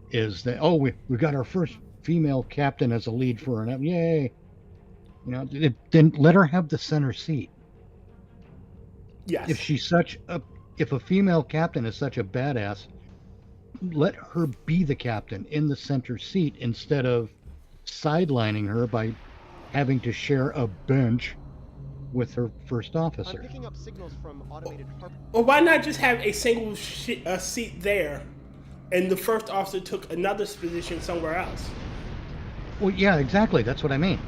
is that we got our first female captain as a lead for an yay. You know, then let her have the center seat. Yes. If a female captain is such a badass, let her be the captain in the center seat instead of sidelining her by having to share a bench with her first officer. I'm picking up signals from automated. Well, why not just have a single seat there, and the first officer took another position somewhere else? Well, yeah, exactly. That's what I mean.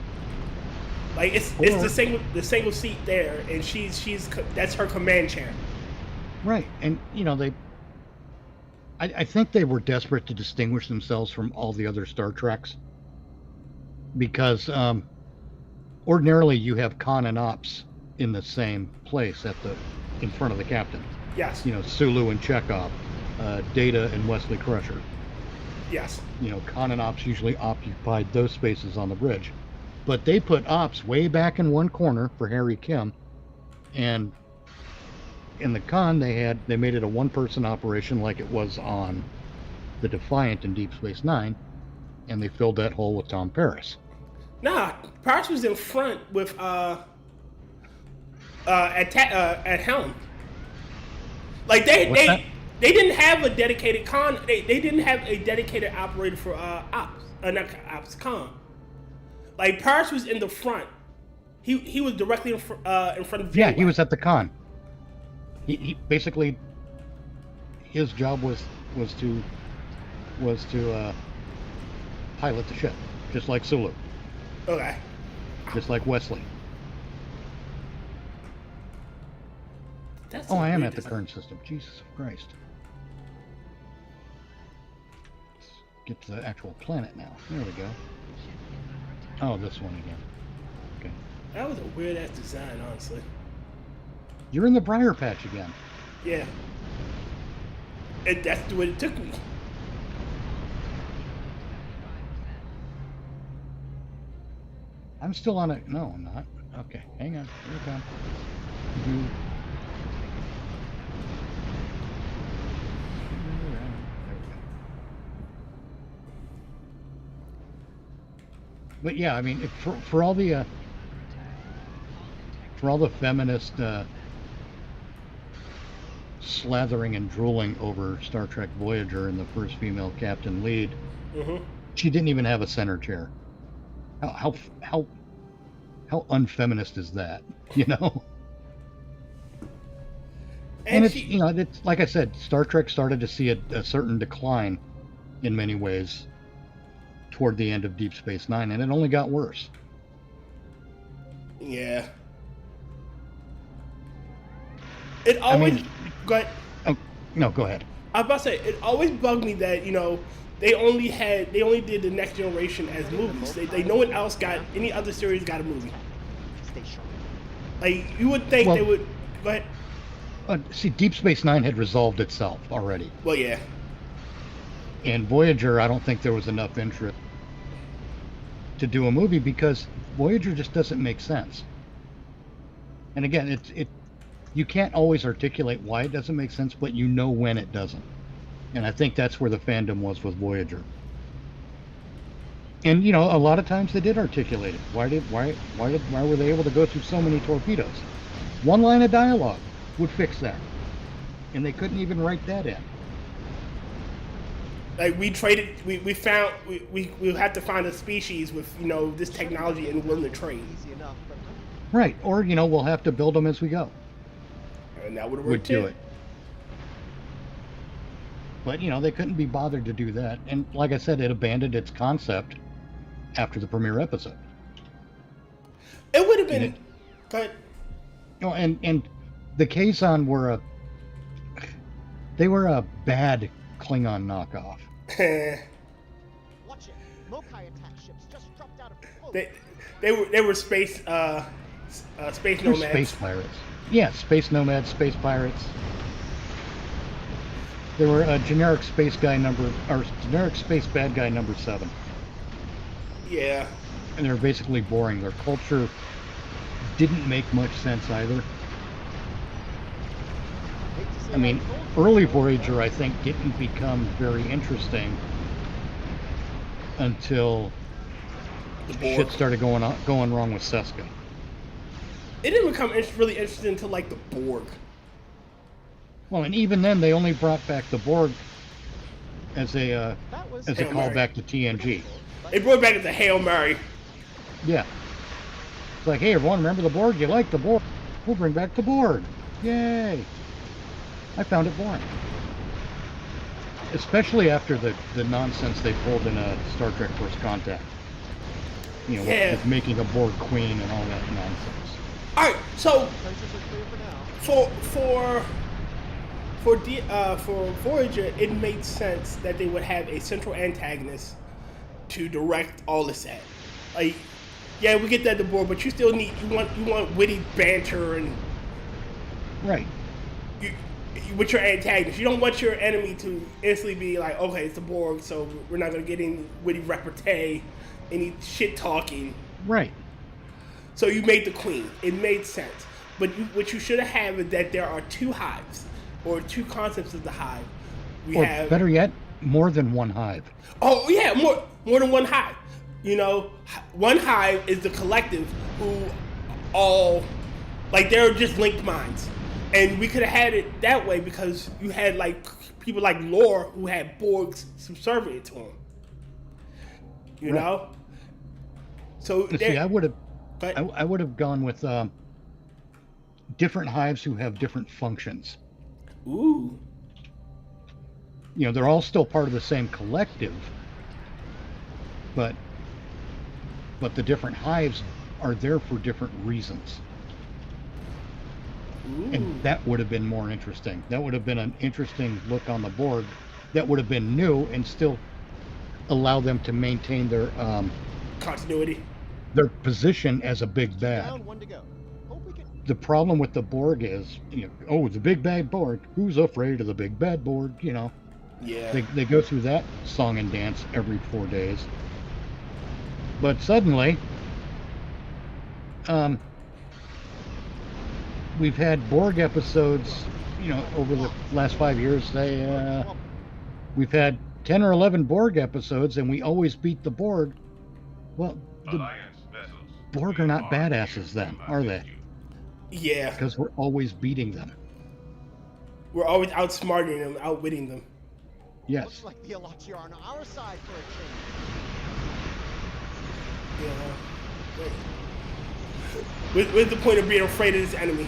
Like it's the single seat there, and she's that's her command chair. Right, and you know I think they were desperate to distinguish themselves from all the other Star Treks because ordinarily you have Khan and Ops in the same place in front of the captain. Yes. You know, Sulu and Chekhov, Data and Wesley Crusher. Yes. You know, Khan and Ops usually occupied those spaces on the bridge, but they put Ops way back in one corner for Harry Kim, and in the Khan they made it a one-person operation like it was on the Defiant in Deep Space Nine, and they filled that hole with Tom Paris. Nah, Paris was in front with at helm. Like they didn't have a dedicated Khan. They didn't have a dedicated operator for Ops, not Ops, Khan. Like Paris was in the front. He was directly in front of. Yeah, he was at the Khan. He basically his job was to pilot the ship, just like Sulu. Okay. Just like Wesley. I am at the Kern system. Jesus Christ. Let's get to the actual planet now. There we go. Oh, this one again. Okay. That was a weird ass design, honestly. You're in the briar patch again. Yeah. And that's the way it took me. I'm still on it. No, I'm not. Okay, hang on. Here we come. You- But yeah, I mean, for all the feminist slathering and drooling over Star Trek Voyager and the first female captain lead, she didn't even have a center chair. How unfeminist is that? You know. And it's it's like I said, Star Trek started to see a certain decline in many ways toward the end of Deep Space Nine, and it only got worse. Yeah. It always. Go ahead. Oh, no, go ahead. I was about to say, it always bugged me that, they only did the Next Generation as movies. No one else got, any other series got a movie. Stay sharp. Like, you would think they would. Go ahead. See, Deep Space Nine had resolved itself already. Well, yeah. And Voyager, I don't think there was enough interest to do a movie because Voyager just doesn't make sense. And again, you can't always articulate why it doesn't make sense, but you know when it doesn't. And I think that's where the fandom was with Voyager. And a lot of times they did articulate it. Why were they able to go through so many torpedoes? One line of dialogue would fix that. And they couldn't even write that in. Like, we have to find a species with, this technology and willing to trade. Easy enough, but Right. Or, we'll have to build them as we go. And that would have Would worked do too. it. But, they couldn't be bothered to do that. And like I said, it abandoned its concept after the premiere episode. It would have been... Go ahead. No, and the Kazon were a bad Klingon knockoff. watch it. Mokai attack ships just dropped out of the boat. They were space space They're nomads. space pirates. Yeah, space nomads, space pirates. They were a generic space bad guy number 7. Yeah. And they were basically boring. Their culture didn't make much sense either. I mean, early Voyager, I think, didn't become very interesting until shit started going wrong with Seska. It didn't become really interesting until, like, the Borg. Well, and even then, they only brought back the Borg as a callback to TNG. They brought back the Hail Mary. Yeah. It's like, hey, everyone, remember the Borg? You like the Borg? We'll bring back the Borg. Yay. I found it boring. Especially after the nonsense they pulled in Star Trek First Contact. With making a Borg queen and all that nonsense. Alright, so for Voyager, it made sense that they would have a central antagonist to direct all this at. Like, yeah, we get that the Borg, but you want witty banter and right. With your antagonist. You don't want your enemy to instantly be like, okay, it's the Borg, so we're not going to get any witty repartee, any shit talking. Right. So you made the queen. It made sense. But what you should have had is that there are 2 hives, or 2 concepts of the hive. Better yet, more than one hive. Oh, yeah, more than one hive. One hive is the collective who all, like, they're just linked minds. And we could have had it that way because you had, like, people like Lore who had Borgs subservient to him. You know? So see, I would have gone with different hives who have different functions. Ooh. They're all still part of the same collective, but the different hives are there for different reasons. Ooh. And that would have been more interesting. That would have been an interesting look on the Borg. That would have been new and still allow them to maintain their continuity, their position as a big bad. Down, 1 to go. The problem with the Borg is, the big bad Borg. Who's afraid of the big bad Borg? Yeah. They go through that song and dance every 4 days. But suddenly, we've had Borg episodes, over the last 5 years. We've had 10 or 11 Borg episodes, and we always beat the Borg. Well, the Alliance vessels. Borg are not badasses then, are they? Yeah. Because we're always beating them. We're always outsmarting them, outwitting them. Yes. Looks like the Alachi are on our side for a change. Yeah. What's the point of being afraid of this enemy?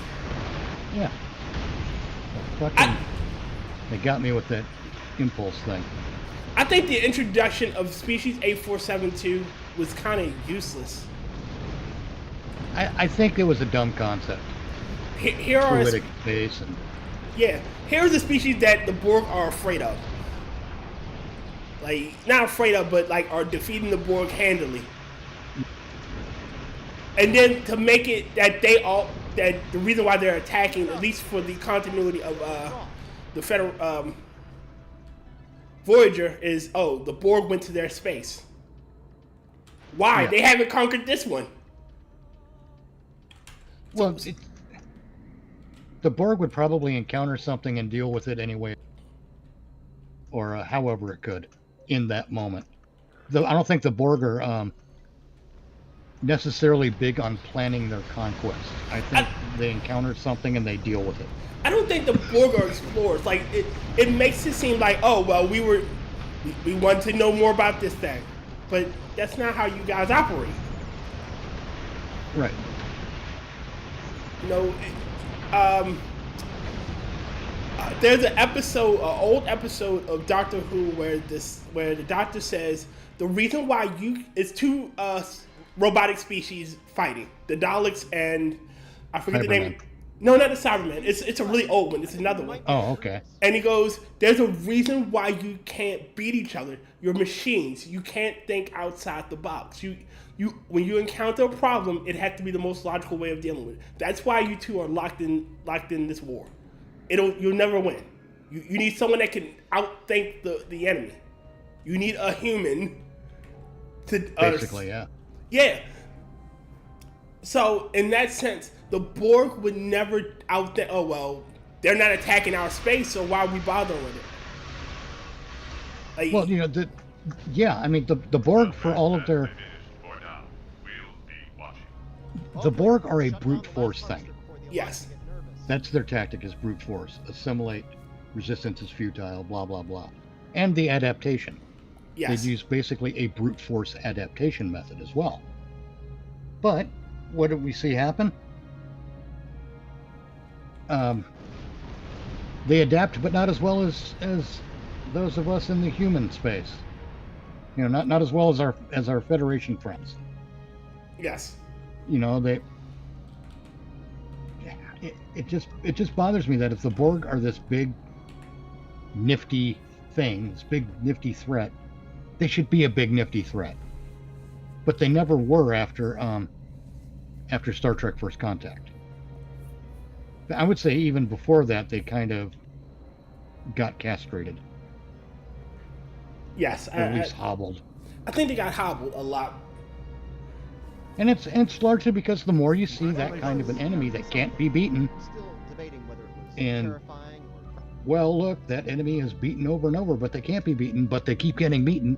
Yeah. Fucking, they got me with that impulse thing. I think the introduction of species 8472 was kind of useless. I think it was a dumb concept. Here are fluidic space and here's the species that the Borg are afraid of. Like, not afraid of, but like are defeating the Borg handily. And then to make it that that the reason why they're attacking, at least for the continuity of the Federal Voyager, is the Borg went to their space. Why? Yeah. They haven't conquered this one. Well, the Borg would probably encounter something and deal with it anyway, or however it could in that moment. Though I don't think the Borg are necessarily big on planning their conquest. I think they encounter something and they deal with it. I don't think the Borg are explorers. Like it makes it seem like, we want to know more about this thing, but that's not how you guys operate. Right. There's an old episode of Doctor Who where the Doctor says the reason why it's two robotic species fighting, the Daleks and I forget the name. No, not the Cybermen. It's a really old one. It's another one. Oh, okay. And he goes, there's a reason why you can't beat each other. You're machines. You can't think outside the box. When you encounter a problem, it has to be the most logical way of dealing with it. That's why you two are locked in this war. You'll never win. You need someone that can outthink the enemy. You need a human to basically, yeah. Yeah. So in that sense, the Borg would never outthink. Oh well, they're not attacking our space, so why are we bothering with it? Like, well, I mean the Borg, for all of their, the Borg are a brute force thing. Yes. That's their tactic, is brute force. Assimilate, resistance is futile, blah, blah, blah. And the adaptation. Yes. They use basically a brute force adaptation method as well. But what did we see happen? They adapt, but not as well as those of us in the human space. Not as well as our Federation friends. Yes. It just bothers me that if the Borg are this big nifty thing, this big nifty threat, they should be a big nifty threat. But they never were after Star Trek First Contact. I would say even before that they kind of got castrated. Yes. Or at least hobbled. I think they got hobbled a lot. And it's largely because the more you see that kind of an enemy that can't be beaten, Still debating whether it was and terrifying or... well, look, that enemy is beaten over and over, but they can't be beaten, but they keep getting beaten,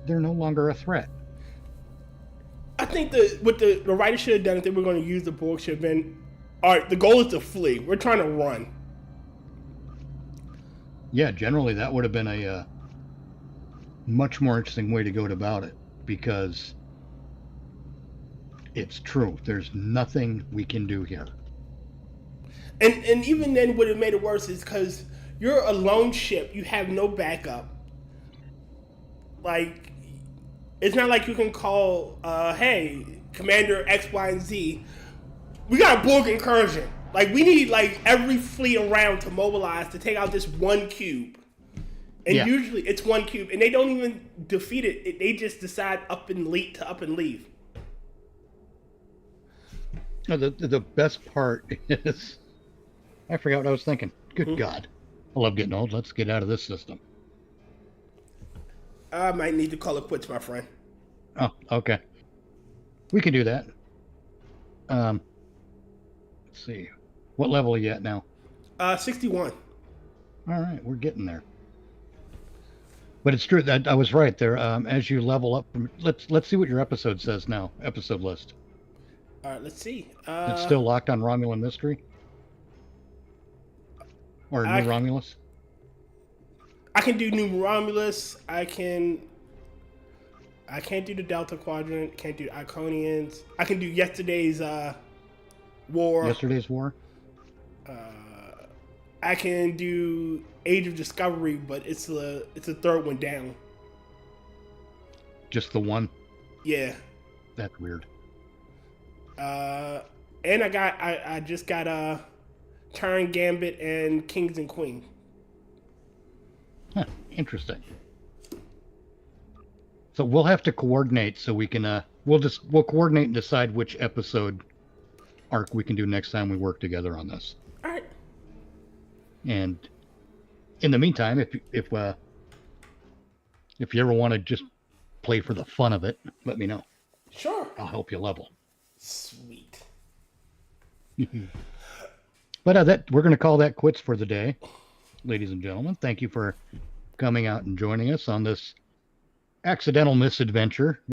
they're no longer a threat. I think what the writers should have done if they were going to use the Borg should have been, all right, the goal is to flee. We're trying to run. Yeah, generally that would have been a much more interesting way to go about it, because it's true. There's nothing we can do here. And even then, what it made it worse is because you're a lone ship. You have no backup. Like, it's not like you can call, hey, Commander X, Y, and Z, we got a Borg incursion. Like, we need, like, every fleet around to mobilize to take out this one cube. And usually it's one cube. And they don't even defeat it. They just decide up and leave. The best part is, I forgot what I was thinking. Good God. I love getting old. Let's get out of this system. I might need to call it quits, my friend. Oh, okay. We can do that. Let's see. What level are you at now? 61. All right, we're getting there. But it's true that I was right there. As you level up, let's see what your episode says now. Episode list. All right, let's see. It's still locked on Romulan Mystery, or New Romulus. I can do New Romulus. I can't do the Delta Quadrant. Can't do Iconians. I can do yesterday's war. Yesterday's war. I can do Age of Discovery, but it's the third one down. Just the one. Yeah. That's weird. And I just got Turn Gambit and Kings and Queen. Huh, interesting. So we'll have to coordinate so we can we'll coordinate and decide which episode arc we can do next time we work together on this. All right. And in the meantime, if you ever want to just play for the fun of it, let me know. Sure. I'll help you level. Sweet. But that we're going to call that quits for the day, ladies and gentlemen. Thank you for coming out and joining us on this accidental misadventure.